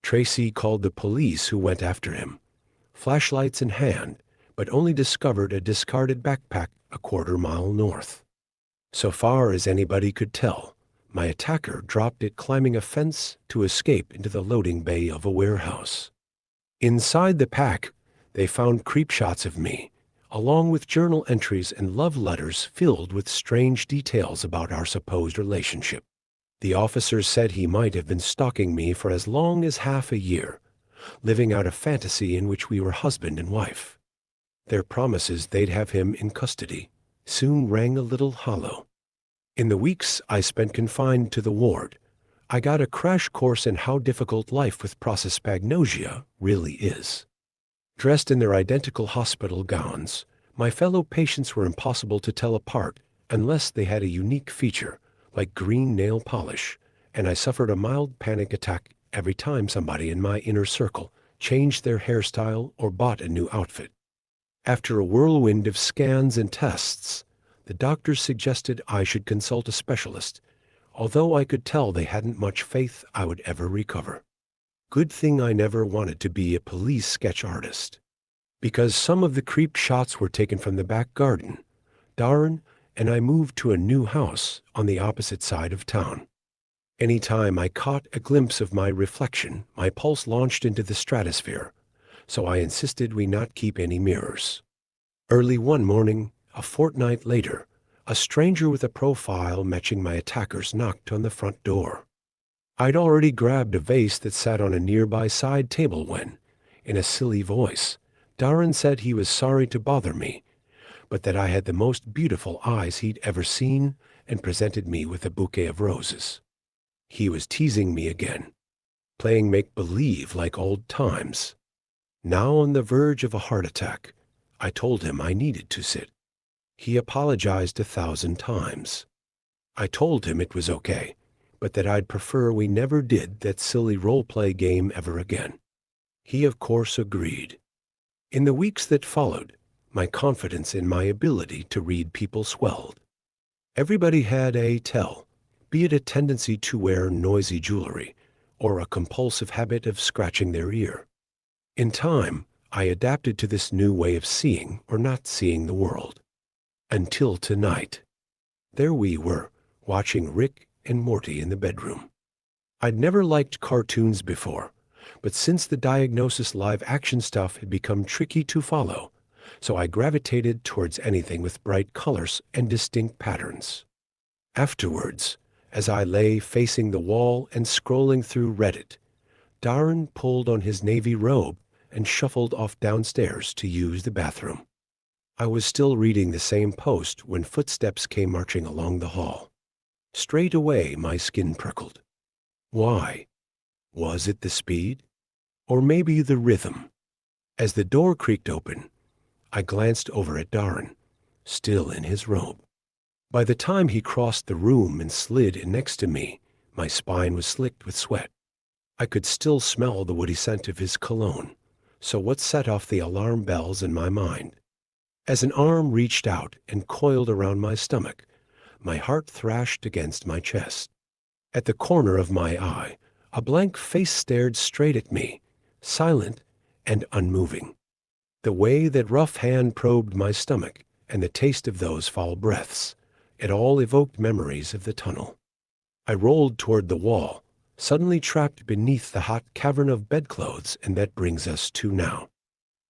Tracy called the police, who went after him, flashlights in hand, but only discovered a discarded backpack a quarter-mile north. So far as anybody could tell, my attacker dropped it climbing a fence to escape into the loading bay of a warehouse. Inside the pack, they found creep shots of me, along with journal entries and love letters filled with strange details about our supposed relationship. The officers said he might have been stalking me for as long as half a year, living out a fantasy in which we were husband and wife. Their promises they'd have him in custody soon rang a little hollow. In the weeks I spent confined to the ward, I got a crash course in how difficult life with prosopagnosia really is. Dressed in their identical hospital gowns, my fellow patients were impossible to tell apart unless they had a unique feature, like green nail polish, and I suffered a mild panic attack every time somebody in my inner circle changed their hairstyle or bought a new outfit. After a whirlwind of scans and tests, the doctors suggested I should consult a specialist, although I could tell they hadn't much faith I would ever recover. Good thing I never wanted to be a police sketch artist. Because some of the creep shots were taken from the back garden, Darren and I moved to a new house on the opposite side of town. Any time I caught a glimpse of my reflection, my pulse launched into the stratosphere, so I insisted we not keep any mirrors. Early one morning, a fortnight later, a stranger with a profile matching my attacker's knocked on the front door. I'd already grabbed a vase that sat on a nearby side table when, in a silly voice, Darren said he was sorry to bother me, but that I had the most beautiful eyes he'd ever seen, and presented me with a bouquet of roses. He was teasing me again, playing make-believe like old times. Now on the verge of a heart attack, I told him I needed to sit. He apologized 1,000 times. I told him it was okay, but that I'd prefer we never did that silly role-play game ever again. He of course agreed. In the weeks that followed, my confidence in my ability to read people swelled. Everybody had a tell, be it a tendency to wear noisy jewelry or a compulsive habit of scratching their ear. In time, I adapted to this new way of seeing or not seeing the world. Until tonight. There we were, watching Rick and Morty in the bedroom. I'd never liked cartoons before, but since the Diagnosis live-action stuff had become tricky to follow, so I gravitated towards anything with bright colors and distinct patterns. Afterwards, as I lay facing the wall and scrolling through Reddit, Darren pulled on his navy robe and shuffled off downstairs to use the bathroom. I was still reading the same post when footsteps came marching along the hall. Straight away my skin prickled. Why? Was it the speed? Or maybe the rhythm? As the door creaked open, I glanced over at Darren, still in his robe. By the time he crossed the room and slid in next to me, my spine was slicked with sweat. I could still smell the woody scent of his cologne, so what set off the alarm bells in my mind? As an arm reached out and coiled around my stomach, my heart thrashed against my chest. At the corner of my eye, a blank face stared straight at me, silent and unmoving. The way that rough hand probed my stomach and the taste of those foul breaths, it all evoked memories of the tunnel. I rolled toward the wall, suddenly trapped beneath the hot cavern of bedclothes, and that brings us to now.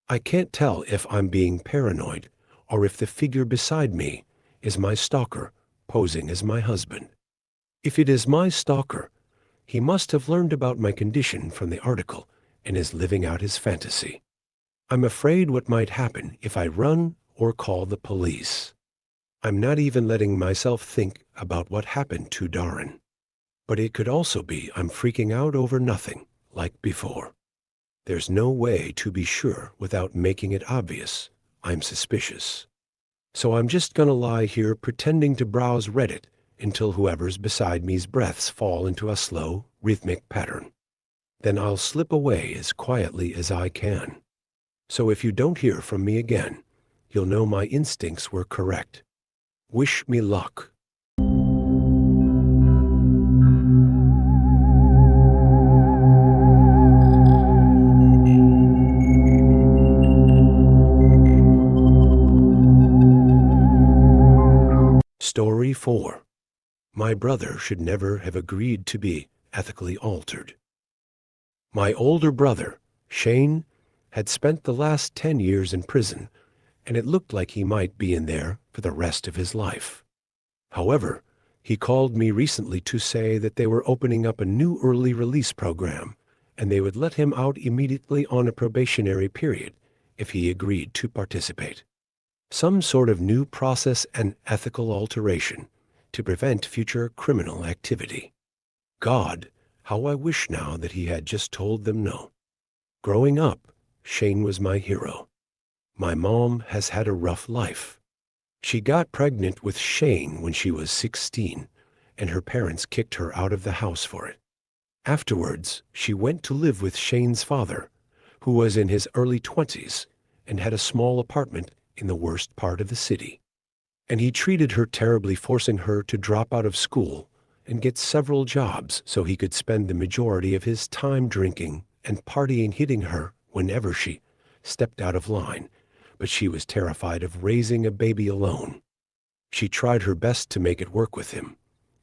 I can't tell if I'm being paranoid or if the figure beside me is my stalker posing as my husband. If it is my stalker, he must have learned about my condition from the article and is living out his fantasy. I'm afraid what might happen if I run or call the police. I'm not even letting myself think about what happened to Darren. But it could also be I'm freaking out over nothing, like before. There's no way to be sure without making it obvious I'm suspicious. So I'm just gonna lie here pretending to browse Reddit until whoever's beside me's breaths fall into a slow, rhythmic pattern. Then I'll slip away as quietly as I can. So if you don't hear from me again, you'll know my instincts were correct. Wish me luck. Story 4. My brother should never have agreed to be ethically altered. My older brother, Shane, had spent the last 10 years in prison, and it looked like he might be in there for the rest of his life. However, he called me recently to say that they were opening up a new early release program, and they would let him out immediately on a probationary period if he agreed to participate. Some sort of new process and ethical alteration to prevent future criminal activity. God, how I wish now that he had just told them no. Growing up, Shane was my hero. My mom has had a rough life. She got pregnant with Shane when she was 16, and her parents kicked her out of the house for it. Afterwards, she went to live with Shane's father, who was in his early 20s and had a small apartment in the worst part of the city. And he treated her terribly, forcing her to drop out of school and get several jobs so he could spend the majority of his time drinking and partying, hitting her whenever she stepped out of line, but she was terrified of raising a baby alone. She tried her best to make it work with him,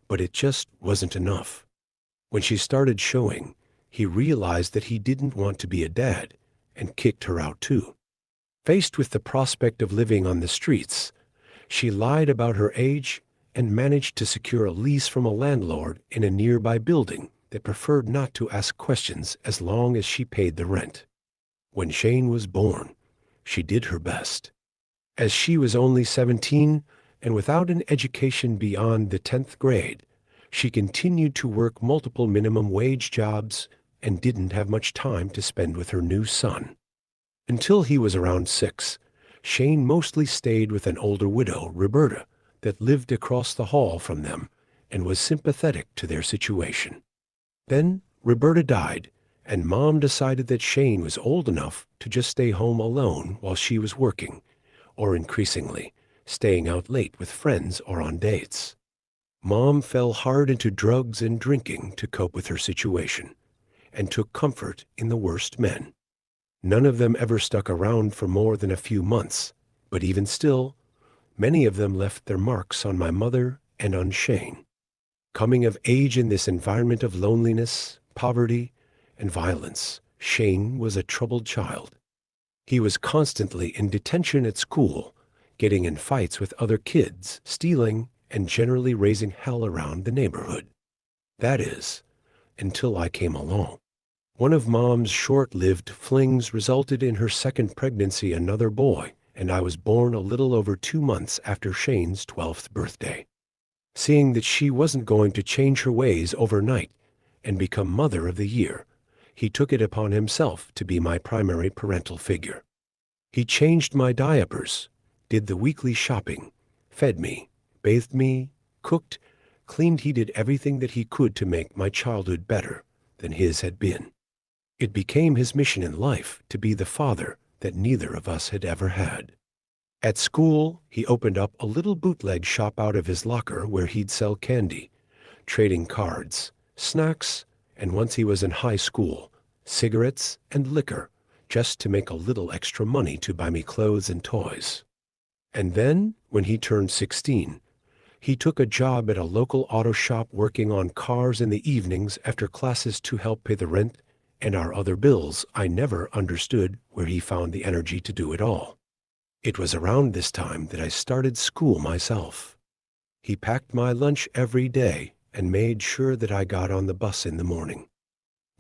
but it just wasn't enough. When she started showing, he realized that he didn't want to be a dad and kicked her out too. Faced with the prospect of living on the streets, she lied about her age and managed to secure a lease from a landlord in a nearby building that preferred not to ask questions as long as she paid the rent. When Shane was born, she did her best. As she was only 17 and without an education beyond the 10th grade, she continued to work multiple minimum wage jobs and didn't have much time to spend with her new son. Until he was around 6, Shane mostly stayed with an older widow, Roberta, that lived across the hall from them and was sympathetic to their situation. Then Roberta died, and Mom decided that Shane was old enough to just stay home alone while she was working, or increasingly, staying out late with friends or on dates. Mom fell hard into drugs and drinking to cope with her situation, and took comfort in the worst men. None of them ever stuck around for more than a few months, but even still, many of them left their marks on my mother and on Shane. Coming of age in this environment of loneliness, poverty, and violence, Shane was a troubled child. He was constantly in detention at school, getting in fights with other kids, stealing, and generally raising hell around the neighborhood. That is, until I came along. One of Mom's short-lived flings resulted in her second pregnancy, another boy, and I was born a little over 2 months after Shane's 12th birthday. Seeing that she wasn't going to change her ways overnight and become Mother of the Year, he took it upon himself to be my primary parental figure. He changed my diapers, did the weekly shopping, fed me, bathed me, cooked, cleaned. He did everything that he could to make my childhood better than his had been. It became his mission in life to be the father that neither of us had ever had. At school, he opened up a little bootleg shop out of his locker where he'd sell candy, trading cards, snacks, and once he was in high school, cigarettes and liquor, just to make a little extra money to buy me clothes and toys. And then, when he turned 16, he took a job at a local auto shop working on cars in the evenings after classes to help pay the rent and our other bills. I never understood where he found the energy to do it all. It was around this time that I started school myself. He packed my lunch every day and made sure that I got on the bus in the morning.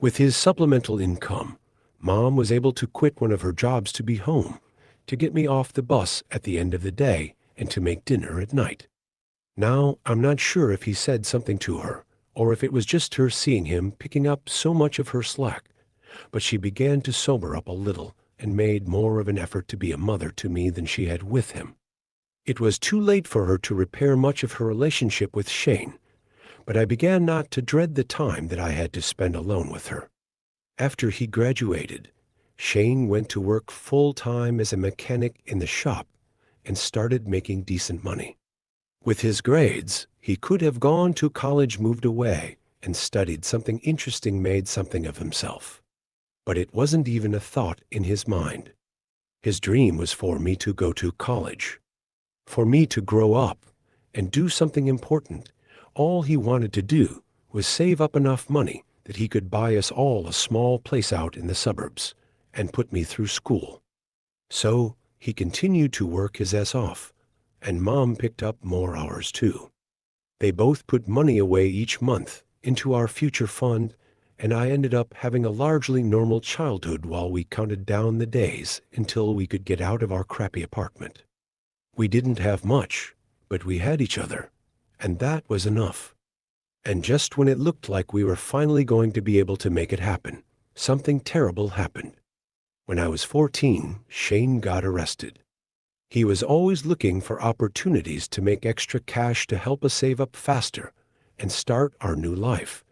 With his supplemental income, Mom was able to quit one of her jobs to be home, to get me off the bus at the end of the day and to make dinner at night. Now, I'm not sure if he said something to her, or if it was just her seeing him picking up so much of her slack, but she began to sober up a little and made more of an effort to be a mother to me than she had with him. It was too late for her to repair much of her relationship with Shane, but I began not to dread the time that I had to spend alone with her. After he graduated, Shane went to work full-time as a mechanic in the shop and started making decent money. With his grades, he could have gone to college, moved away, and studied something interesting, made something of himself. But it wasn't even a thought in his mind. His dream was for me to go to college, for me to grow up and do something important. All he wanted to do was save up enough money that he could buy us all a small place out in the suburbs and put me through school. So he continued to work his ass off, and Mom picked up more hours too. They both put money away each month into our future fund, and I ended up having a largely normal childhood while we counted down the days until we could get out of our crappy apartment. We didn't have much, but we had each other, and that was enough. And just when it looked like we were finally going to be able to make it happen, something terrible happened. When I was 14, Shane got arrested. He was always looking for opportunities to make extra cash to help us save up faster and start our new life,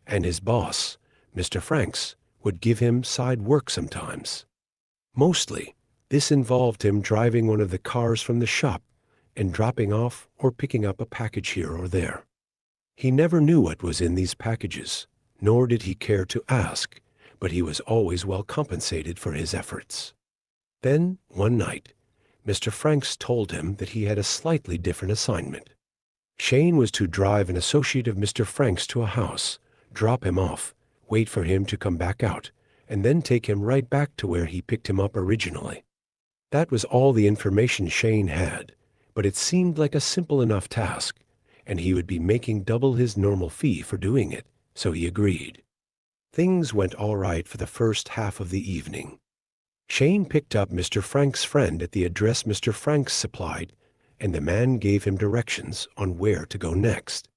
and his boss, Mr. Franks, would give him side work sometimes. Mostly, this involved him driving one of the cars from the shop and dropping off or picking up a package here or there. He never knew what was in these packages, nor did he care to ask, but he was always well compensated for his efforts. Then, one night, Mr. Franks told him that he had a slightly different assignment. Shane was to drive an associate of Mr. Franks to a house, drop him off, wait for him to come back out, and then take him right back to where he picked him up originally. That was all the information Shane had, but it seemed like a simple enough task, and he would be making double his normal fee for doing it, so he agreed. Things went all right for the first half of the evening. Shane picked up Mr. Frank's friend at the address Mr. Franks supplied, and the man gave him directions on where to go next.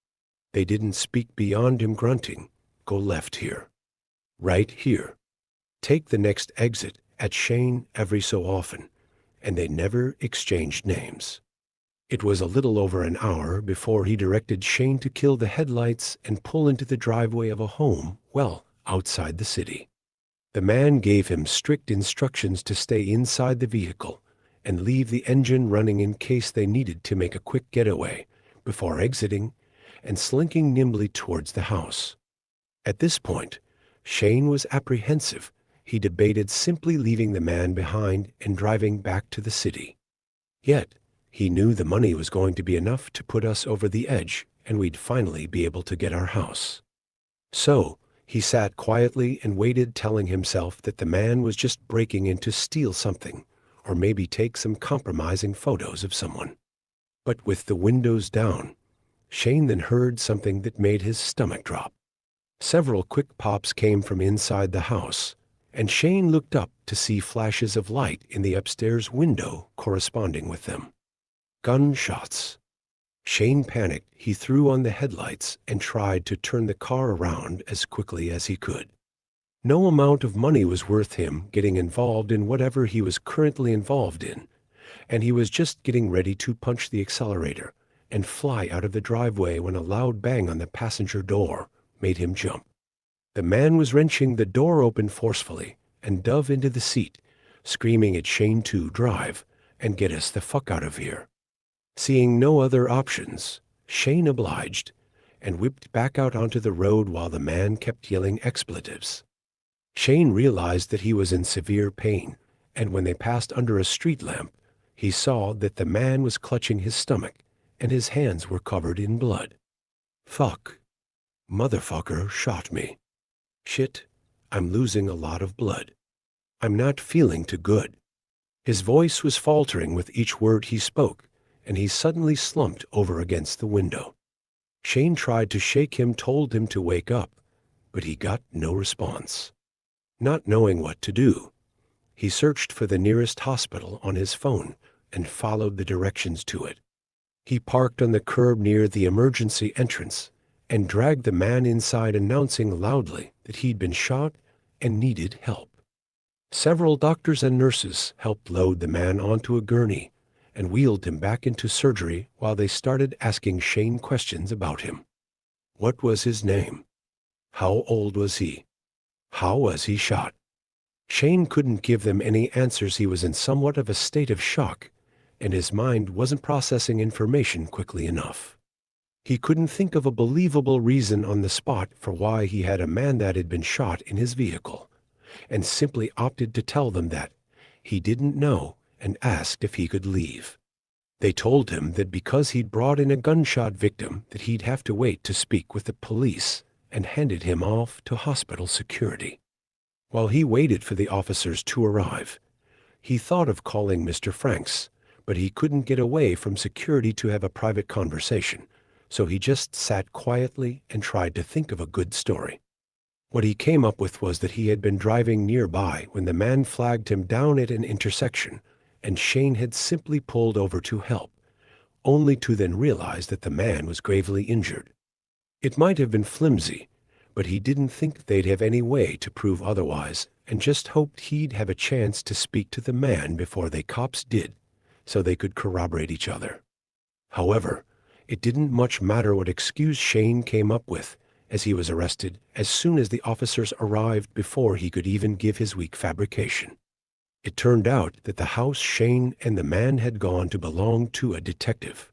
They didn't speak beyond him grunting, "Go left here. Right here. Take the next exit," at Shane every so often, and they never exchanged names. It was a little over an hour before he directed Shane to kill the headlights and pull into the driveway of a home well outside the city. The man gave him strict instructions to stay inside the vehicle and leave the engine running in case they needed to make a quick getaway before exiting and slinking nimbly towards the house. At this point, Shane was apprehensive. He debated simply leaving the man behind and driving back to the city. Yet, he knew the money was going to be enough to put us over the edge and we'd finally be able to get our house. So, he sat quietly and waited, telling himself that the man was just breaking in to steal something, or maybe take some compromising photos of someone. But with the windows down, Shane then heard something that made his stomach drop. Several quick pops came from inside the house, and Shane looked up to see flashes of light in the upstairs window corresponding with them. Gunshots. Shane panicked. He threw on the headlights and tried to turn the car around as quickly as he could. No amount of money was worth him getting involved in whatever he was currently involved in, and he was just getting ready to punch the accelerator and fly out of the driveway when a loud bang on the passenger door made him jump. The man was wrenching the door open forcefully and dove into the seat, screaming at Shane to drive and get us the fuck out of here. Seeing no other options, Shane obliged and whipped back out onto the road while the man kept yelling expletives. Shane realized that he was in severe pain, and when they passed under a street lamp, he saw that the man was clutching his stomach and his hands were covered in blood. Fuck. Motherfucker shot me. Shit, I'm losing a lot of blood. I'm not feeling too good. His voice was faltering with each word he spoke, and he suddenly slumped over against the window. Shane tried to shake him, told him to wake up, but he got no response. Not knowing what to do, he searched for the nearest hospital on his phone and followed the directions to it. He parked on the curb near the emergency entrance and dragged the man inside, announcing loudly that he'd been shot and needed help. Several doctors and nurses helped load the man onto a gurney and wheeled him back into surgery while they started asking Shane questions about him. What was his name? How old was he? How was he shot? Shane couldn't give them any answers. He was in somewhat of a state of shock, and his mind wasn't processing information quickly enough. He couldn't think of a believable reason on the spot for why he had a man that had been shot in his vehicle, and simply opted to tell them that he didn't know and asked if he could leave. They told him that because he'd brought in a gunshot victim that he'd have to wait to speak with the police, and handed him off to hospital security. While he waited for the officers to arrive, he thought of calling Mr. Franks, but he couldn't get away from security to have a private conversation, so he just sat quietly and tried to think of a good story. What he came up with was that he had been driving nearby when the man flagged him down at an intersection, and Shane had simply pulled over to help, only to then realize that the man was gravely injured. It might have been flimsy, but he didn't think they'd have any way to prove otherwise, and just hoped he'd have a chance to speak to the man before the cops did, so they could corroborate each other. However, it didn't much matter what excuse Shane came up with, as he was arrested as soon as the officers arrived before he could even give his weak fabrication. It turned out that the house Shane and the man had gone to belonged to a detective.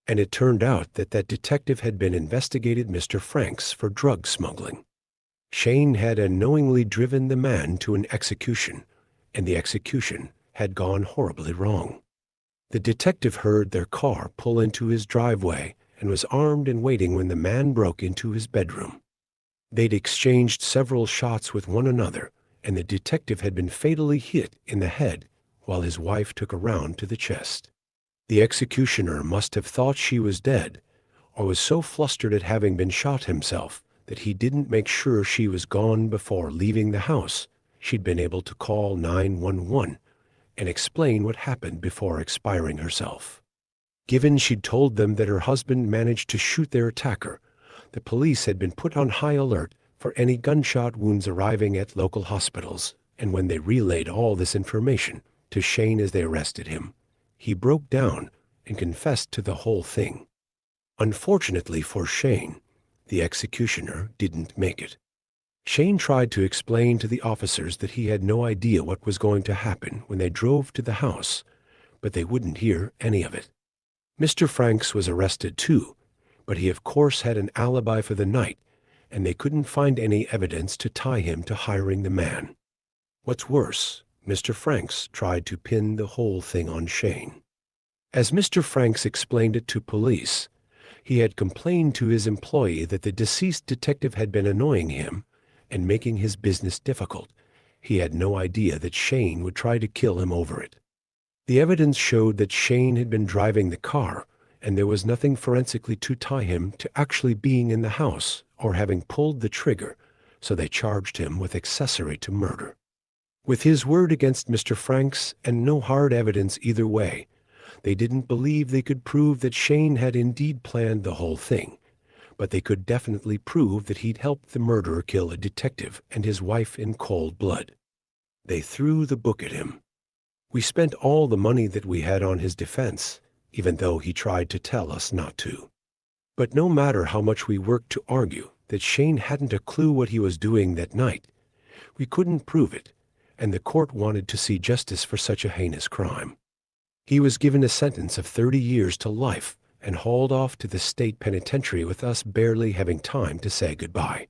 And it turned out that that detective had been investigated Mr. Franks for drug smuggling. Shane had unknowingly driven the man to an execution, and the execution had gone horribly wrong. The detective heard their car pull into his driveway and was armed and waiting when the man broke into his bedroom. They'd exchanged several shots with one another, and the detective had been fatally hit in the head while his wife took a round to the chest. The executioner must have thought she was dead, or was so flustered at having been shot himself that he didn't make sure she was gone before leaving the house. She'd been able to call 911 and explain what happened before expiring herself. Given she'd told them that her husband managed to shoot their attacker, the police had been put on high alert for any gunshot wounds arriving at local hospitals, and when they relayed all this information to Shane as they arrested him, he broke down and confessed to the whole thing. Unfortunately for Shane, the executioner didn't make it. Shane tried to explain to the officers that he had no idea what was going to happen when they drove to the house, but they wouldn't hear any of it. Mr. Franks was arrested too, but he of course had an alibi for the night, and they couldn't find any evidence to tie him to hiring the man. What's worse, Mr. Franks tried to pin the whole thing on Shane. As Mr. Franks explained it to police, he had complained to his employee that the deceased detective had been annoying him and making his business difficult. He had no idea that Shane would try to kill him over it. The evidence showed that Shane had been driving the car, and there was nothing forensically to tie him to actually being in the house or having pulled the trigger, so they charged him with accessory to murder. With his word against Mr. Franks and no hard evidence either way, they didn't believe they could prove that Shane had indeed planned the whole thing, but they could definitely prove that he'd helped the murderer kill a detective and his wife in cold blood. They threw the book at him. We spent all the money that we had on his defense, even though he tried to tell us not to. But no matter how much we worked to argue that Shane hadn't a clue what he was doing that night, we couldn't prove it, and the court wanted to see justice for such a heinous crime. He was given a sentence of 30 years to life and hauled off to the state penitentiary with us barely having time to say goodbye.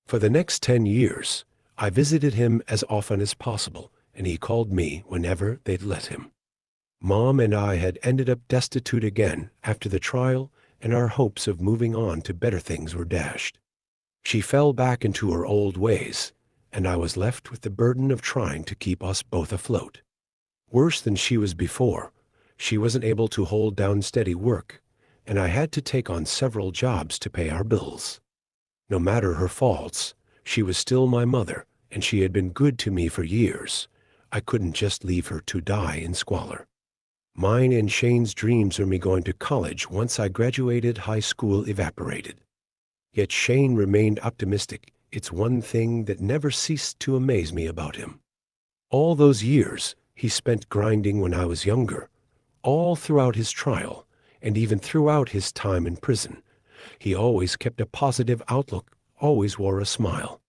For the next 10 years, I visited him as often as possible, and he called me whenever they'd let him. Mom and I had ended up destitute again after the trial, and our hopes of moving on to better things were dashed. She fell back into her old ways, and I was left with the burden of trying to keep us both afloat. Worse than she was before, she wasn't able to hold down steady work, and I had to take on several jobs to pay our bills. No matter her faults, she was still my mother, and she had been good to me for years. I couldn't just leave her to die in squalor. Mine and Shane's dreams of me going to college once I graduated high school evaporated. Yet Shane remained optimistic. It's one thing that never ceased to amaze me about him. All those years he spent grinding when I was younger, all throughout his trial, and even throughout his time in prison, he always kept a positive outlook, always wore a smile.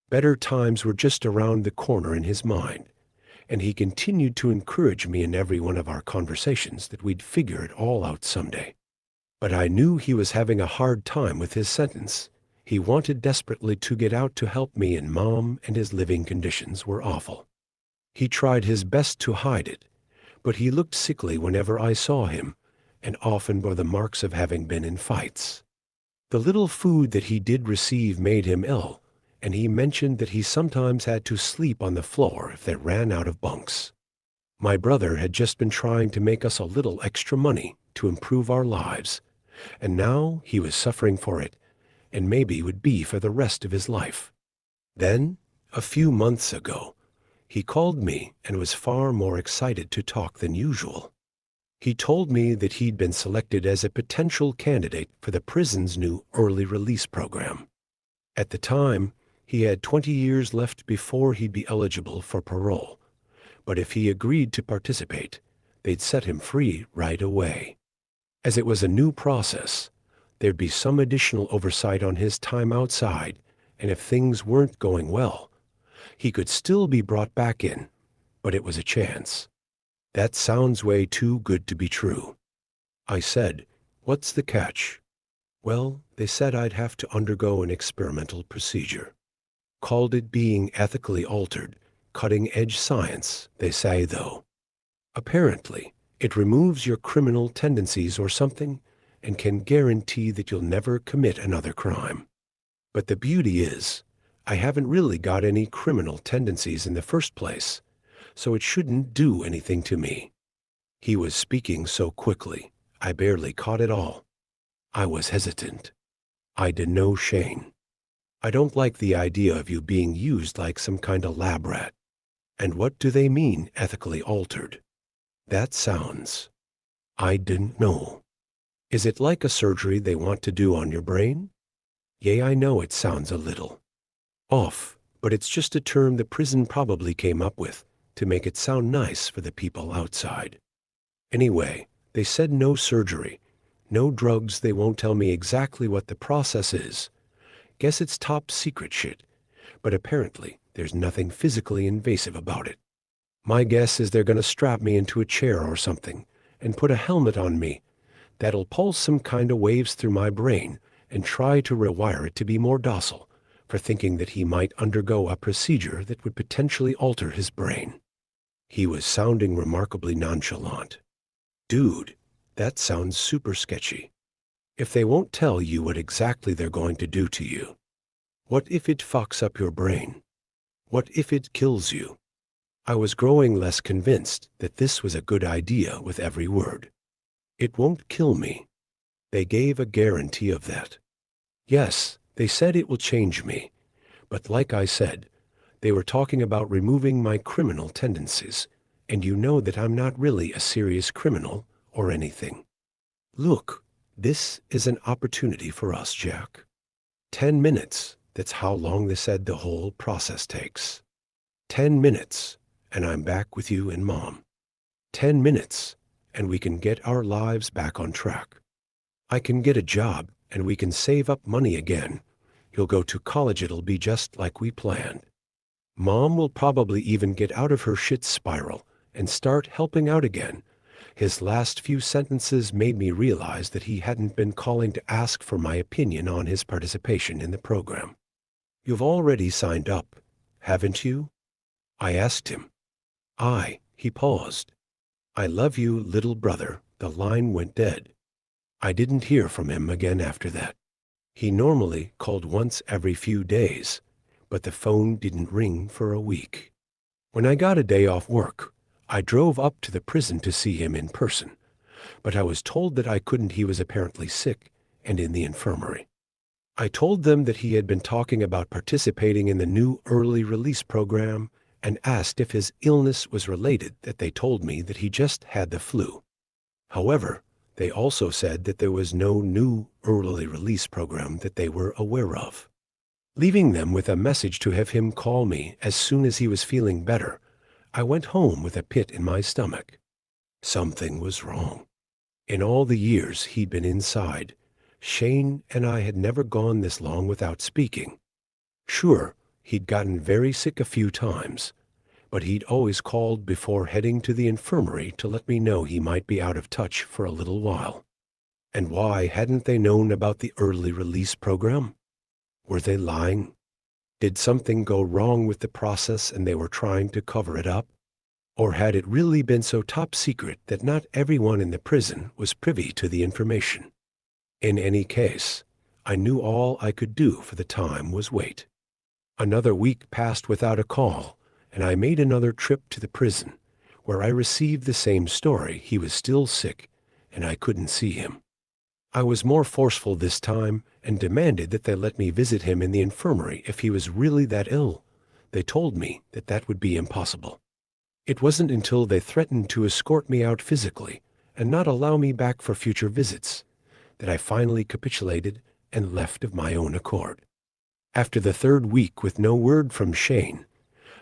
Better times were just around the corner in his mind, and he continued to encourage me in every one of our conversations that we'd figure it all out someday. But I knew he was having a hard time with his sentence. He wanted desperately to get out to help me, and Mom and his living conditions were awful. He tried his best to hide it, but he looked sickly whenever I saw him, and often bore the marks of having been in fights. The little food that he did receive made him ill, and he mentioned that he sometimes had to sleep on the floor if they ran out of bunks. My brother had just been trying to make us a little extra money to improve our lives, and now he was suffering for it, and maybe would be for the rest of his life. Then, a few months ago, he called me and was far more excited to talk than usual. He told me that he'd been selected as a potential candidate for the prison's new early release program. At the time, he had 20 years left before he'd be eligible for parole, but if he agreed to participate, they'd set him free right away. As it was a new process, there'd be some additional oversight on his time outside, and if things weren't going well, he could still be brought back in, but it was a chance. That sounds way too good to be true. I said, "What's the catch?" Well, they said I'd have to undergo an experimental procedure. Called it being ethically altered, cutting-edge science, they say, though. Apparently, it removes your criminal tendencies or something, and can guarantee that you'll never commit another crime. But the beauty is, I haven't really got any criminal tendencies in the first place, so it shouldn't do anything to me. He was speaking so quickly, I barely caught it all. I was hesitant. I didn't know Shane. I don't like the idea of you being used like some kind of lab rat. And what do they mean, ethically altered? That sounds. I didn't know. Is it like a surgery they want to do on your brain? Yea, I know it sounds a little off, but it's just a term the prison probably came up with to make it sound nice for the people outside. Anyway, they said no surgery, no drugs. They won't tell me exactly what the process is. Guess it's top secret shit, but apparently there's nothing physically invasive about it. My guess is they're going to strap me into a chair or something and put a helmet on me that'll pulse some kind of waves through my brain and try to rewire it to be more docile for thinking that he might undergo a procedure that would potentially alter his brain. He was sounding remarkably nonchalant. Dude, that sounds super sketchy. If they won't tell you what exactly they're going to do to you, what if it fucks up your brain? What if it kills you? I was growing less convinced that this was a good idea with every word. It won't kill me. They gave a guarantee of that. Yes, they said it will change me, but like I said, they were talking about removing my criminal tendencies, and you know that I'm not really a serious criminal or anything. Look, this is an opportunity for us, Jack. 10 minutes, that's how long they said the whole process takes. 10 minutes, and I'm back with you and Mom. 10 minutes, and we can get our lives back on track. I can get a job, and we can save up money again. You'll go to college. It'll be just like we planned. Mom will probably even get out of her shit spiral and start helping out again. His last few sentences made me realize that he hadn't been calling to ask for my opinion on his participation in the program. You've already signed up, haven't you? I asked him. He paused. I love you, little brother. The line went dead. I didn't hear from him again after that. He normally called once every few days, but the phone didn't ring for a week. When I got a day off work, I drove up to the prison to see him in person, but I was told that I couldn't. He was apparently sick and in the infirmary. I told them that he had been talking about participating in the new early release program and asked if his illness was related. That they told me that he just had the flu. However, they also said that there was no new early release program that they were aware of. Leaving them with a message to have him call me as soon as he was feeling better, I went home with a pit in my stomach. Something was wrong. In all the years he'd been inside, Shane and I had never gone this long without speaking. Sure, he'd gotten very sick a few times, but he'd always called before heading to the infirmary to let me know he might be out of touch for a little while. And why hadn't they known about the early release program? Were they lying? Did something go wrong with the process and they were trying to cover it up? Or had it really been so top secret that not everyone in the prison was privy to the information? In any case, I knew all I could do for the time was wait. Another week passed without a call, and I made another trip to the prison, where I received the same story. He was still sick, and I couldn't see him. I was more forceful this time and demanded that they let me visit him in the infirmary if he was really that ill. They told me that that would be impossible. It wasn't until they threatened to escort me out physically and not allow me back for future visits that I finally capitulated and left of my own accord. After the third week with no word from Shane,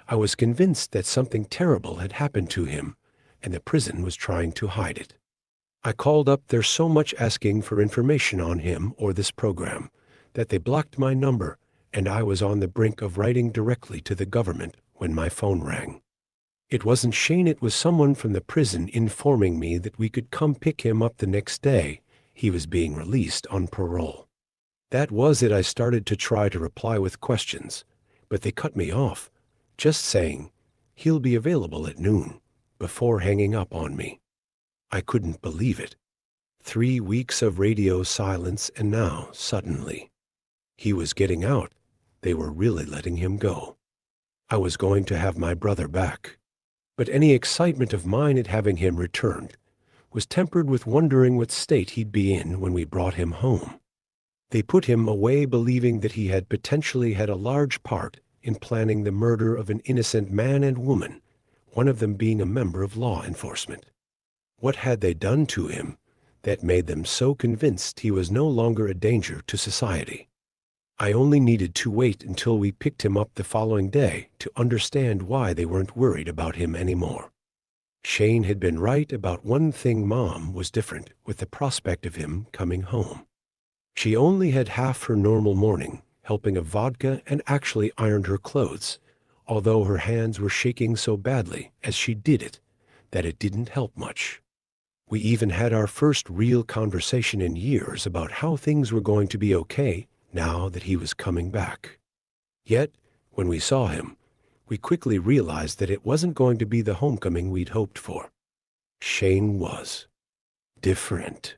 I was convinced that something terrible had happened to him, and the prison was trying to hide it. I called up there so much asking for information on him or this program that they blocked my number, and I was on the brink of writing directly to the government when my phone rang. It wasn't Shane, it was someone from the prison informing me that we could come pick him up the next day. He was being released on parole. That was it. I started to try to reply with questions, but they cut me off, just saying, "He'll be available at noon," before hanging up on me. I couldn't believe it. 3 weeks of radio silence, and now, suddenly, He was getting out. They were really letting him go. I was going to have my brother back. But any excitement of mine at having him returned was tempered with wondering what state he'd be in when we brought him home. They put him away believing that he had potentially had a large part in planning the murder of an innocent man and woman, one of them being a member of law enforcement. What had they done to him that made them so convinced he was no longer a danger to society? I only needed to wait until we picked him up the following day to understand why they weren't worried about him anymore. Shane had been right about one thing. Mom was different with the prospect of him coming home. She only had half her normal morning, helping of vodka, and actually ironed her clothes, although her hands were shaking so badly as she did it that it didn't help much. We even had our first real conversation in years about how things were going to be okay now that he was coming back. Yet, when we saw him, we quickly realized that it wasn't going to be the homecoming we'd hoped for. Shane was different.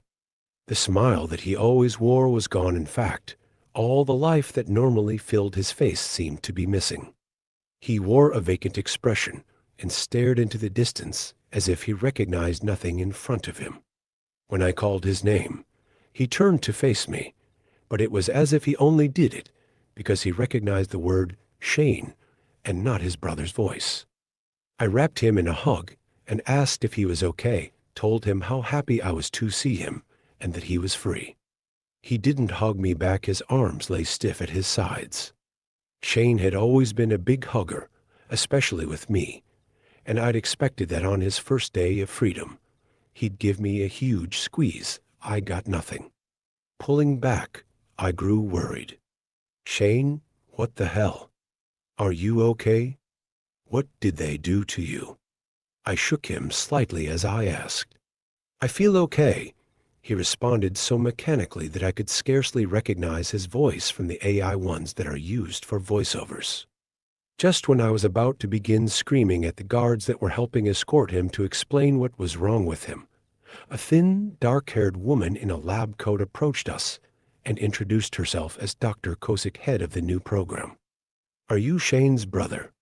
The smile that he always wore was gone. In fact, all the life that normally filled his face seemed to be missing. He wore a vacant expression and stared into the distance as if he recognized nothing in front of him. When I called his name, he turned to face me, but it was as if he only did it because he recognized the word Shane and not his brother's voice. I wrapped him in a hug and asked if he was okay, told him how happy I was to see him and that he was free. He didn't hug me back. His arms lay stiff at his sides. Shane had always been a big hugger, especially with me, and I'd expected that on his first day of freedom, he'd give me a huge squeeze. I got nothing. Pulling back, I grew worried. Shane, what the hell? Are you okay? What did they do to you? I shook him slightly as I asked. I feel okay, he responded so mechanically that I could scarcely recognize his voice from the AI ones that are used for voiceovers. Just when I was about to begin screaming at the guards that were helping escort him to explain what was wrong with him, a thin, dark-haired woman in a lab coat approached us and introduced herself as Dr. Kosick, head of the new program. Are you Shane's brother?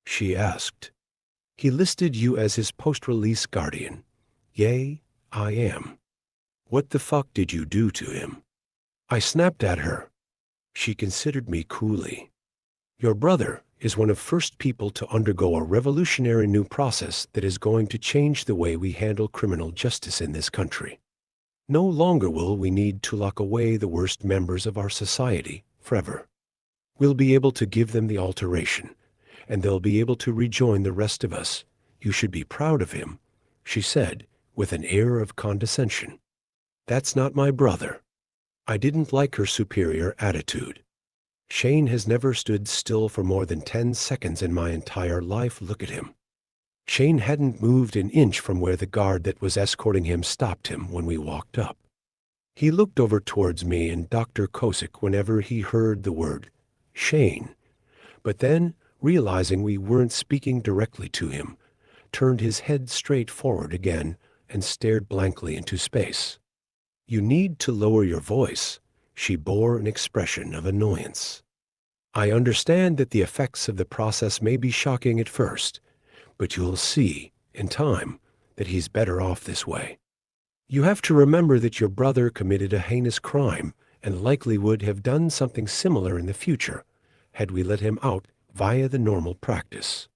She asked. He listed you as his post-release guardian. Yea, I am. What the fuck did you do to him? I snapped at her. She considered me coolly. Your brother is one of first people to undergo a revolutionary new process that is going to change the way we handle criminal justice in this country. No longer will we need to lock away the worst members of our society forever. We'll be able to give them the alteration, and they'll be able to rejoin the rest of us. You should be proud of him, she said, with an air of condescension. That's not my brother. I didn't like her superior attitude. Shane has never stood still for more than 10 seconds in my entire life. Look at him. Shane hadn't moved an inch from where the guard that was escorting him stopped him when we walked up. He looked over towards me and Dr. Kosick whenever he heard the word Shane, but then, realizing we weren't speaking directly to him, turned his head straight forward again and stared blankly into space. You need to lower your voice. She bore an expression of annoyance. I understand that the effects of the process may be shocking at first, but you'll see, in time, that he's better off this way. You have to remember that your brother committed a heinous crime and likely would have done something similar in the future, had we let him out via the normal practice.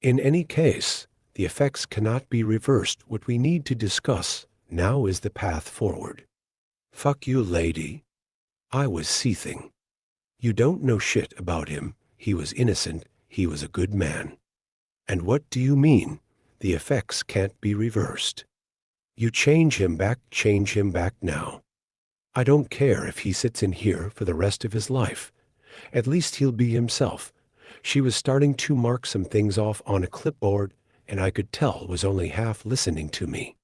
In any case, the effects cannot be reversed. What we need to discuss now is the path forward. Fuck you, lady. I was seething. You don't know shit about him. He was innocent. He was a good man. And what do you mean? The effects can't be reversed. You change him back now. I don't care if he sits in here for the rest of his life. At least he'll be himself. She was starting to mark some things off on a clipboard, and I could tell was only half listening to me.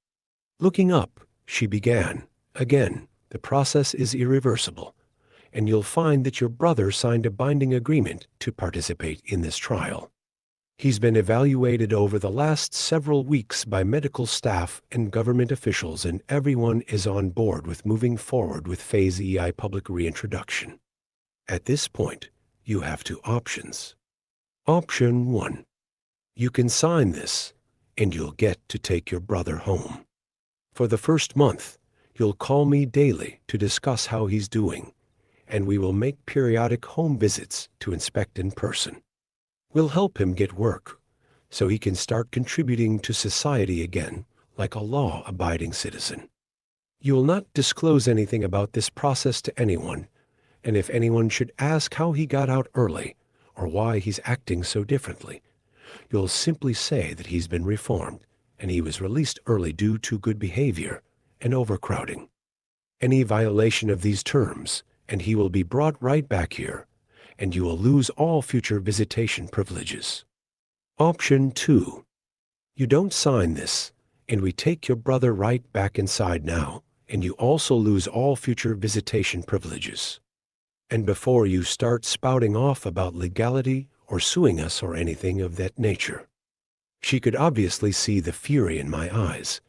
Looking up, she began, again, the process is irreversible, and you'll find that your brother signed a binding agreement to participate in this trial. He's been evaluated over the last several weeks by medical staff and government officials, and everyone is on board with moving forward with Phase EI public reintroduction. At this point, you have two options. Option 1. You can sign this, and you'll get to take your brother home. For the first month, you'll call me daily to discuss how he's doing, and we will make periodic home visits to inspect in person. We'll help him get work, so he can start contributing to society again like a law-abiding citizen. You will not disclose anything about this process to anyone, and if anyone should ask how he got out early or why he's acting so differently, you'll simply say that he's been reformed and he was released early due to good behavior and overcrowding. Any violation of these terms, and he will be brought right back here, and you will lose all future visitation privileges. Option 2. You don't sign this, and we take your brother right back inside now, and you also lose all future visitation privileges. And before you start spouting off about legality or suing us or anything of that nature. She could obviously see the fury in my eyes.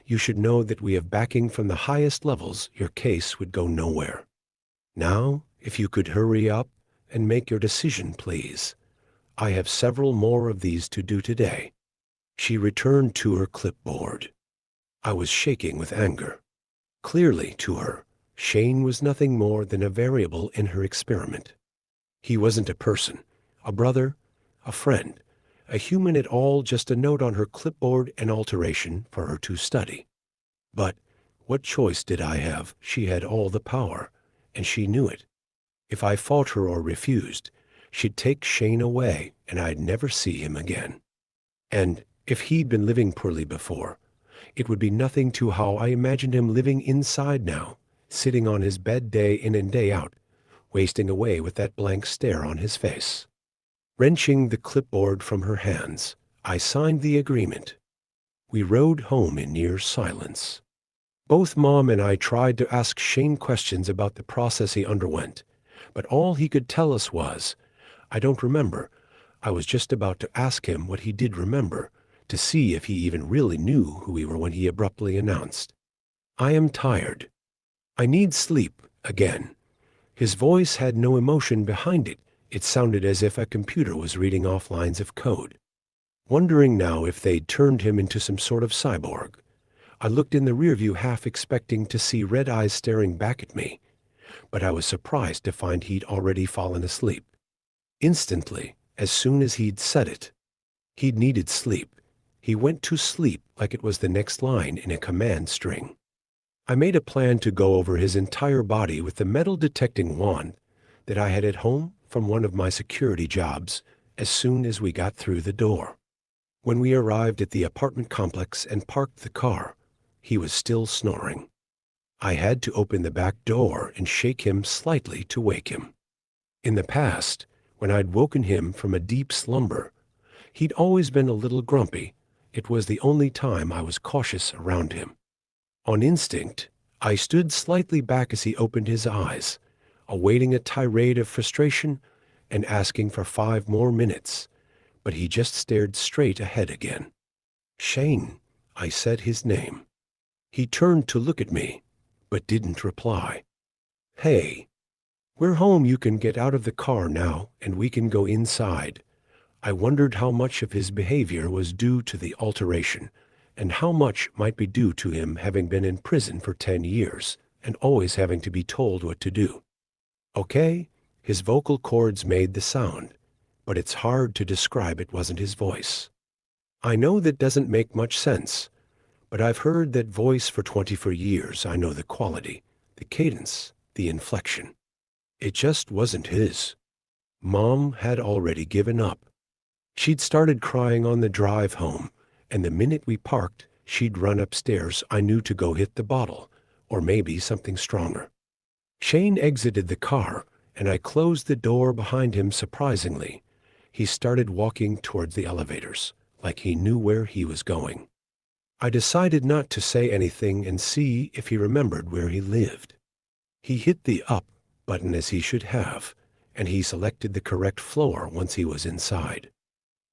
You should know that we have backing from the highest levels. Your case would go nowhere. Now, if you could hurry up and make your decision, please. I have several more of these to do today. She returned to her clipboard. I was shaking with anger. Clearly, to her, Shane was nothing more than a variable in her experiment. He wasn't a person, a brother, a friend, a human at all, just a note on her clipboard, an alteration for her to study. But what choice did I have? She had all the power, and she knew it. If I fought her or refused, she'd take Shane away, and I'd never see him again. And if he'd been living poorly before, it would be nothing to how I imagined him living inside now, sitting on his bed day in and day out, wasting away with that blank stare on his face. Wrenching the clipboard from her hands, I signed the agreement. We rode home in near silence. Both Mom and I tried to ask Shane questions about the process he underwent, but all he could tell us was, "I don't remember." I was just about to ask him what he did remember, to see if he even really knew who we were when he abruptly announced, "I am tired. I need sleep again." His voice had no emotion behind it. It sounded as if a computer was reading off lines of code. Wondering now if they'd turned him into some sort of cyborg, I looked in the rearview, half expecting to see red eyes staring back at me, but I was surprised to find he'd already fallen asleep. Instantly, as soon as he'd said it, he'd needed sleep. He went to sleep like it was the next line in a command string. I made a plan to go over his entire body with the metal detecting wand that I had at home from one of my security jobs as soon as we got through the door. When we arrived at the apartment complex and parked the car, he was still snoring. I had to open the back door and shake him slightly to wake him. In the past, when I'd woken him from a deep slumber, he'd always been a little grumpy. It was the only time I was cautious around him. On instinct, I stood slightly back as he opened his eyes, awaiting a tirade of frustration and asking for 5 more minutes, but he just stared straight ahead again. "Shane," I said his name. He turned to look at me, but didn't reply. "Hey, we're home. You can get out of the car now, and we can go inside." I wondered how much of his behavior was due to the alteration, and how much might be due to him having been in prison for 10 years and always having to be told what to do. "Okay," his vocal cords made the sound, but it's hard to describe. It wasn't his voice. I know that doesn't make much sense, but I've heard that voice for 24 years. I know the quality, the cadence, the inflection. It just wasn't his. Mom had already given up. She'd started crying on the drive home, and the minute we parked, she'd run upstairs. I knew to go hit the bottle, or maybe something stronger. Shane exited the car, and I closed the door behind him. Surprisingly, he started walking towards the elevators, like he knew where he was going. I decided not to say anything and see if he remembered where he lived. He hit the up button as he should have, and he selected the correct floor once he was inside.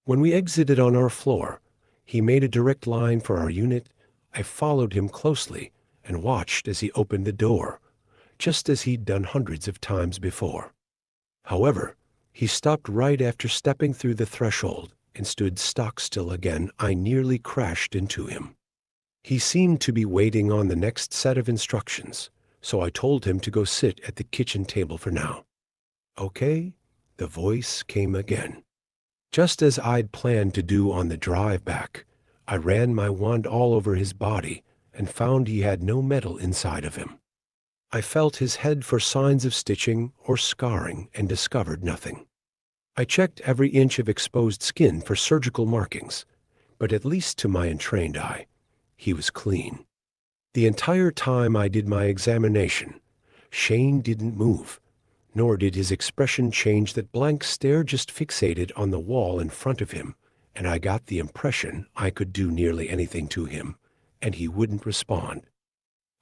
When we exited on our floor, he made a direct line for our unit. I followed him closely and watched as he opened the door, just as he'd done hundreds of times before. However, he stopped right after stepping through the threshold and stood stock still again. I nearly crashed into him. He seemed to be waiting on the next set of instructions, so I told him to go sit at the kitchen table for now. Okay, the voice came again. Just as I'd planned to do on the drive back, I ran my wand all over his body and found he had no metal inside of him. I felt his head for signs of stitching or scarring and discovered nothing. I checked every inch of exposed skin for surgical markings, but at least to my untrained eye, he was clean. The entire time I did my examination, Shane didn't move, nor did his expression change. That blank stare just fixated on the wall in front of him, and I got the impression I could do nearly anything to him, and he wouldn't respond.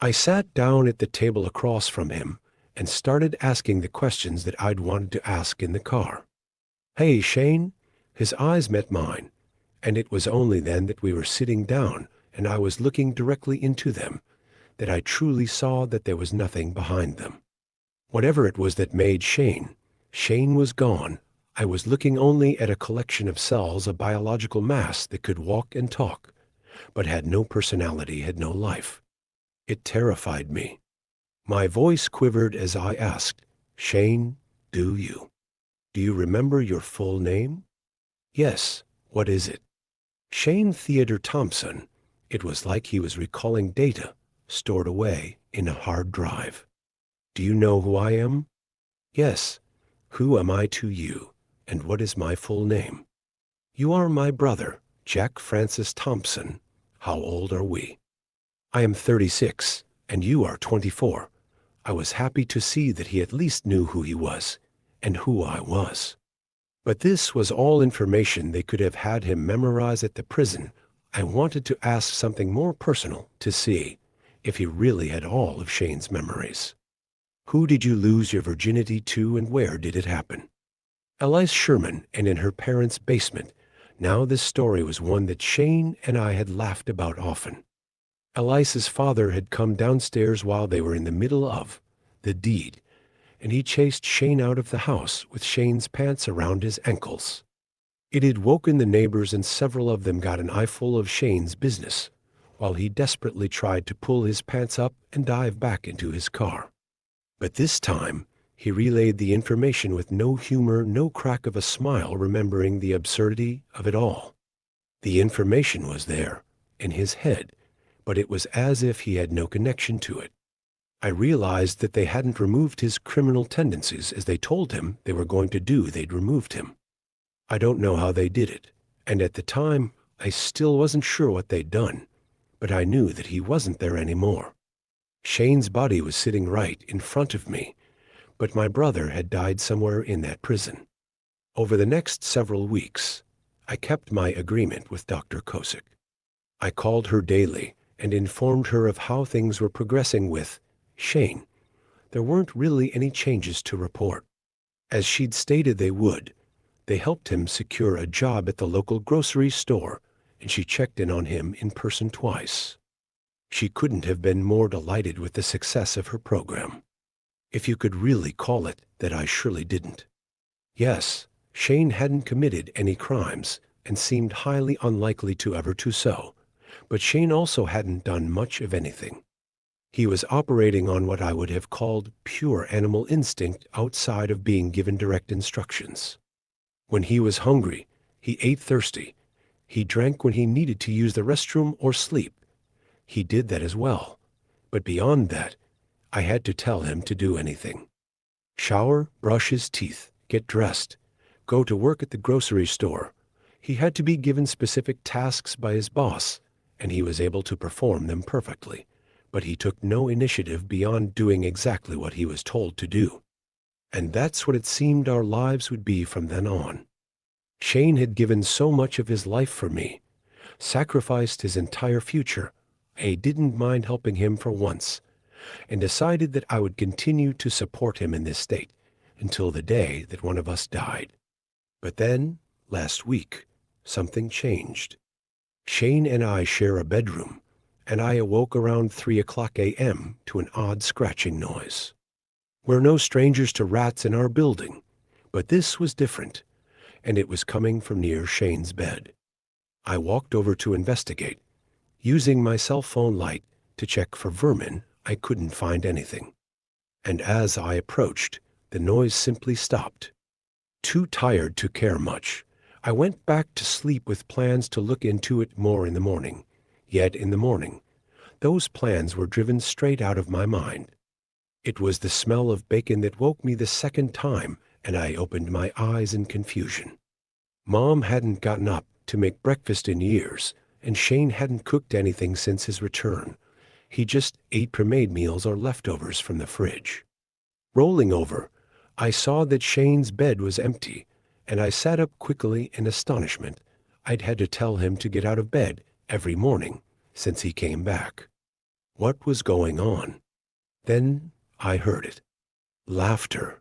I sat down at the table across from him and started asking the questions that I'd wanted to ask in the car. "Hey, Shane." His eyes met mine, and it was only then that we were sitting down and I was looking directly into them that I truly saw that there was nothing behind them. Whatever it was that made Shane was gone. I was looking only at a collection of cells, a biological mass that could walk and talk, but had no personality, had no life. It terrified me. My voice quivered as I asked, "Shane, do you remember your full name?" "Yes, what is it?" "Shane Theodore Thompson." It was like he was recalling data stored away in a hard drive. "Do you know who I am?" "Yes. Who am I to you, and what is my full name?" "You are my brother, Jack Francis Thompson. How old are we?" "I am 36, and you are 24. I was happy to see that he at least knew who he was, and who I was. But this was all information they could have had him memorize at the prison. I wanted to ask something more personal to see if he really had all of Shane's memories. "Who did you lose your virginity to, and where did it happen?" "Elise Sherman, and in her parents' basement." Now this story was one that Shane and I had laughed about often. Elise's father had come downstairs while they were in the middle of the deed, and he chased Shane out of the house with Shane's pants around his ankles. It had woken the neighbors, and several of them got an eyeful of Shane's business, while he desperately tried to pull his pants up and dive back into his car. But this time, he relayed the information with no humor, no crack of a smile, remembering the absurdity of it all. The information was there, in his head, but it was as if he had no connection to it. I realized that they hadn't removed his criminal tendencies as they told him they were going to do. They'd removed him. I don't know how they did it, and at the time, I still wasn't sure what they'd done, but I knew that he wasn't there anymore. Shane's body was sitting right in front of me, but my brother had died somewhere in that prison. Over the next several weeks, I kept my agreement with Dr. Kosick. I called her daily and informed her of how things were progressing with Shane. There weren't really any changes to report. As she'd stated they would, they helped him secure a job at the local grocery store, and she checked in on him in person twice. She couldn't have been more delighted with the success of her program. If you could really call it that. I surely didn't. Yes, Shane hadn't committed any crimes and seemed highly unlikely to ever do so, but Shane also hadn't done much of anything. He was operating on what I would have called pure animal instinct outside of being given direct instructions. When he was hungry, he ate thirsty. He drank when he needed to use the restroom or sleep. He did that as well. But beyond that, I had to tell him to do anything. Shower, brush his teeth, get dressed, go to work at the grocery store. He had to be given specific tasks by his boss, and he was able to perform them perfectly. But he took no initiative beyond doing exactly what he was told to do. And that's what it seemed our lives would be from then on. Shane had given so much of his life for me, sacrificed his entire future. I didn't mind helping him for once, and decided that I would continue to support him in this state until the day that one of us died. But then, last week, something changed. Shane and I share a bedroom, and I awoke around 3:00 a.m. to an odd scratching noise. We're no strangers to rats in our building, But this was different, and it was coming from near Shane's bed. I walked over to investigate, using my cell phone light to check for vermin. I couldn't find anything. And as I approached, the noise simply stopped. Too tired to care much, I went back to sleep with plans to look into it more in the morning. Yet in the morning, those plans were driven straight out of my mind. It was the smell of bacon that woke me the second time, and I opened my eyes in confusion. Mom hadn't gotten up to make breakfast in years, and Shane hadn't cooked anything since his return. He just ate pre-made meals or leftovers from the fridge. Rolling over, I saw that Shane's bed was empty, and I sat up quickly in astonishment. I'd had to tell him to get out of bed every morning since he came back. What was going on? Then I heard it. Laughter.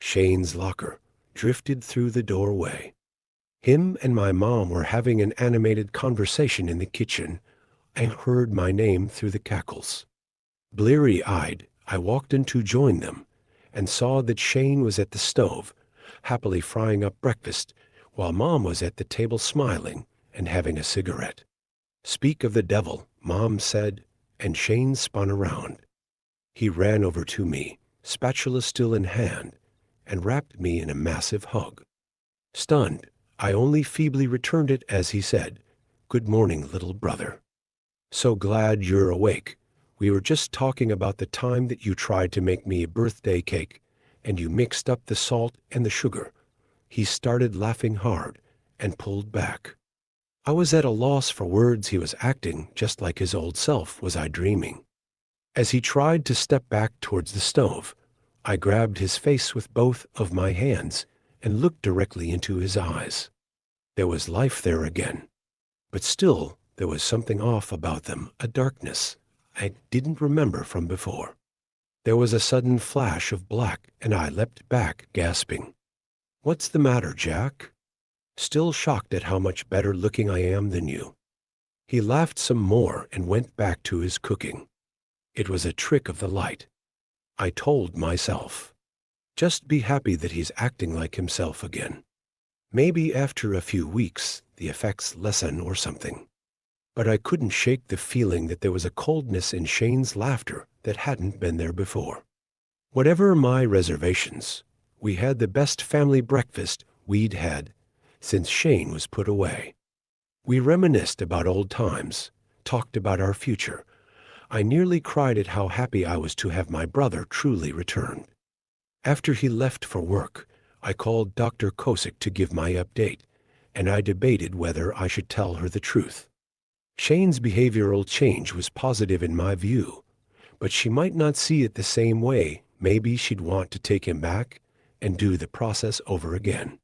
Shane's locker drifted through the doorway. Him and my mom were having an animated conversation in the kitchen. I heard my name through the cackles. Bleary-eyed, I walked in to join them and saw that Shane was at the stove, happily frying up breakfast, while Mom was at the table smiling and having a cigarette. "Speak of the devil," Mom said, and Shane spun around. He ran over to me, spatula still in hand, and wrapped me in a massive hug. Stunned, I only feebly returned it as he said, "Good morning, little brother. So glad you're awake. We were just talking about the time that you tried to make me a birthday cake, and you mixed up the salt and the sugar." He started laughing hard and pulled back. I was at a loss for words. He was acting just like his old self. Was I dreaming? As he tried to step back towards the stove, I grabbed his face with both of my hands and looked directly into his eyes. There was life there again, but still there was something off about them, a darkness I didn't remember from before. There was a sudden flash of black, and I leapt back, gasping. "What's the matter, Jack?" "Still shocked at how much better looking I am than you." He laughed some more and went back to his cooking. It was a trick of the light, I told myself. Just be happy that he's acting like himself again. Maybe after a few weeks, the effects lessen or something. But I couldn't shake the feeling that there was a coldness in Shane's laughter that hadn't been there before. Whatever my reservations, we had the best family breakfast we'd had since Shane was put away. We reminisced about old times, talked about our future. I nearly cried at how happy I was to have my brother truly returned. After he left for work, I called Dr. Kosick to give my update, and I debated whether I should tell her the truth. Shane's behavioral change was positive in my view, but she might not see it the same way. Maybe she'd want to take him back and do the process over again.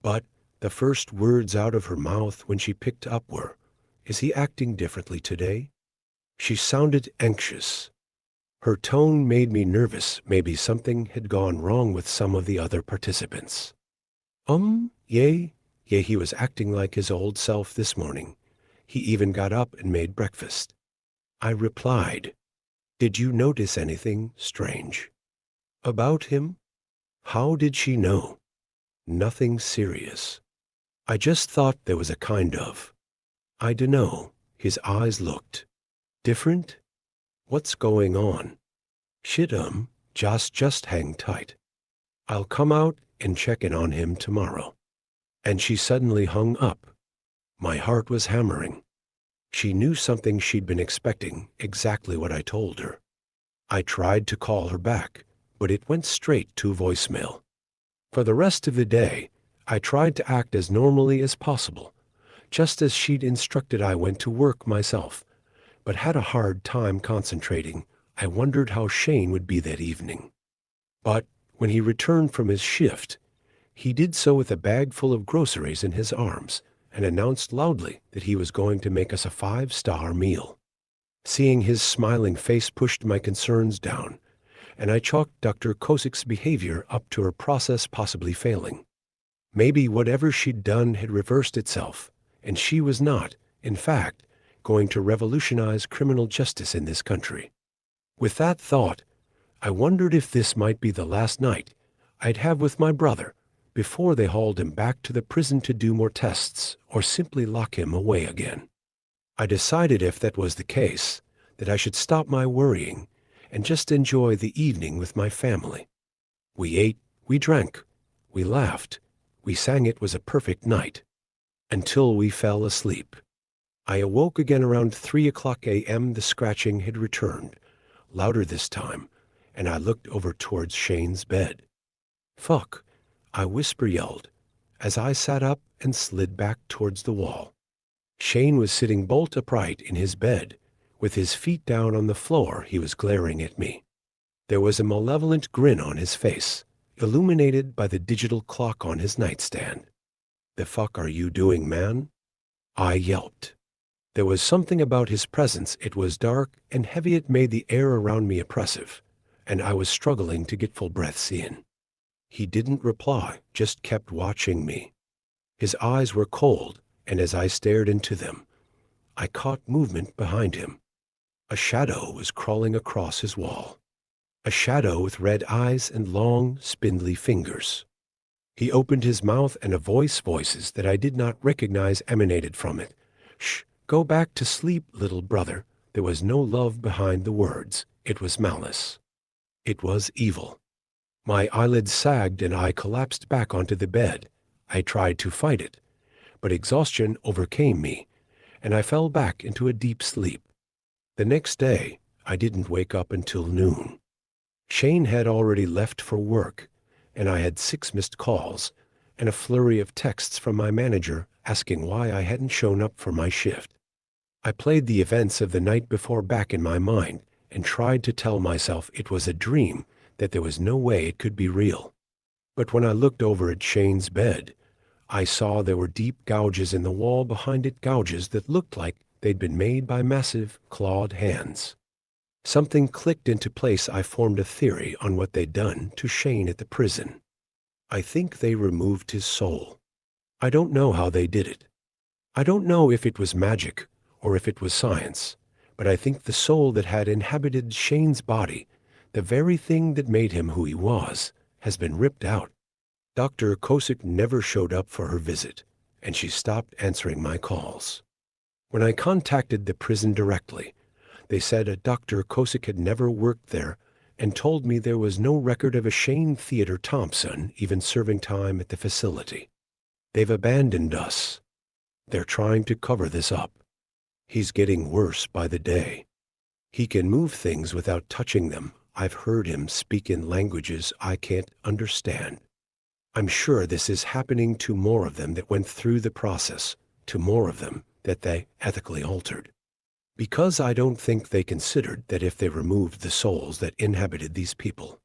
But the first words out of her mouth when she picked up were, "Is he acting differently today?" She sounded anxious. Her tone made me nervous. Maybe something had gone wrong with some of the other participants. Yeah, he was acting like his old self this morning. He even got up and made breakfast." I replied, "Did you notice anything strange about him?" How did she know? "Nothing serious. I just thought there was a kind of, I dunno." His eyes looked different. "What's going on?" "Shit, just hang tight. I'll come out and check in on him tomorrow." And she suddenly hung up. My heart was hammering. She knew something she'd been expecting, exactly what I told her. I tried to call her back, but it went straight to voicemail. For the rest of the day, I tried to act as normally as possible. Just as she'd instructed, I went to work myself, but had a hard time concentrating. I wondered how Shane would be that evening. But when he returned from his shift, he did so with a bag full of groceries in his arms and announced loudly that he was going to make us a 5-star meal. Seeing his smiling face pushed my concerns down, and I chalked Dr. Kosick's behavior up to her process possibly failing. Maybe whatever she'd done had reversed itself, and she was not, in fact, going to revolutionize criminal justice in this country. With that thought, I wondered if this might be the last night I'd have with my brother before they hauled him back to the prison to do more tests or simply lock him away again. I decided if that was the case, that I should stop my worrying and just enjoy the evening with my family. We ate, we drank, we laughed, we sang it was a perfect night, until we fell asleep. I awoke again around 3 o'clock a.m. The scratching had returned, louder this time, and I looked over towards Shane's bed. "Fuck," I whisper-yelled, as I sat up and slid back towards the wall. Shane was sitting bolt upright in his bed, with his feet down on the floor. He was glaring at me. There was a malevolent grin on his face, illuminated by the digital clock on his nightstand. "The fuck are you doing, man?" I yelped. There was something about his presence. It was dark and heavy. It made the air around me oppressive, and I was struggling to get full breaths in. He didn't reply, just kept watching me. His eyes were cold, and as I stared into them, I caught movement behind him. A shadow was crawling across his wall. A shadow with red eyes and long, spindly fingers. He opened his mouth and voices that I did not recognize emanated from it. "Shh, go back to sleep, little brother." There was no love behind the words. It was malice. It was evil. My eyelids sagged and I collapsed back onto the bed. I tried to fight it, but exhaustion overcame me, and I fell back into a deep sleep. The next day, I didn't wake up until noon. Shane had already left for work, and I had 6 missed calls and a flurry of texts from my manager asking why I hadn't shown up for my shift. I played the events of the night before back in my mind and tried to tell myself it was a dream, that there was no way it could be real. But when I looked over at Shane's bed, I saw there were deep gouges in the wall behind it, gouges that looked like they'd been made by massive, clawed hands. Something clicked into place. I formed a theory on what they'd done to Shane at the prison. I think they removed his soul. I don't know how they did it. I don't know if it was magic or if it was science, but I think the soul that had inhabited Shane's body, the very thing that made him who he was, has been ripped out. Dr. Kosick never showed up for her visit, and she stopped answering my calls. When I contacted the prison directly, they said a Dr. Kosick had never worked there and told me there was no record of a Shane Theodore Thompson even serving time at the facility. They've abandoned us. They're trying to cover this up. He's getting worse by the day. He can move things without touching them. I've heard him speak in languages I can't understand. I'm sure this is happening to more of them that went through the process, to more of them that they ethically altered. Because I don't think they considered that if they removed the souls that inhabited these people,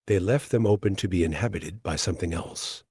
they left them open to be inhabited by something else.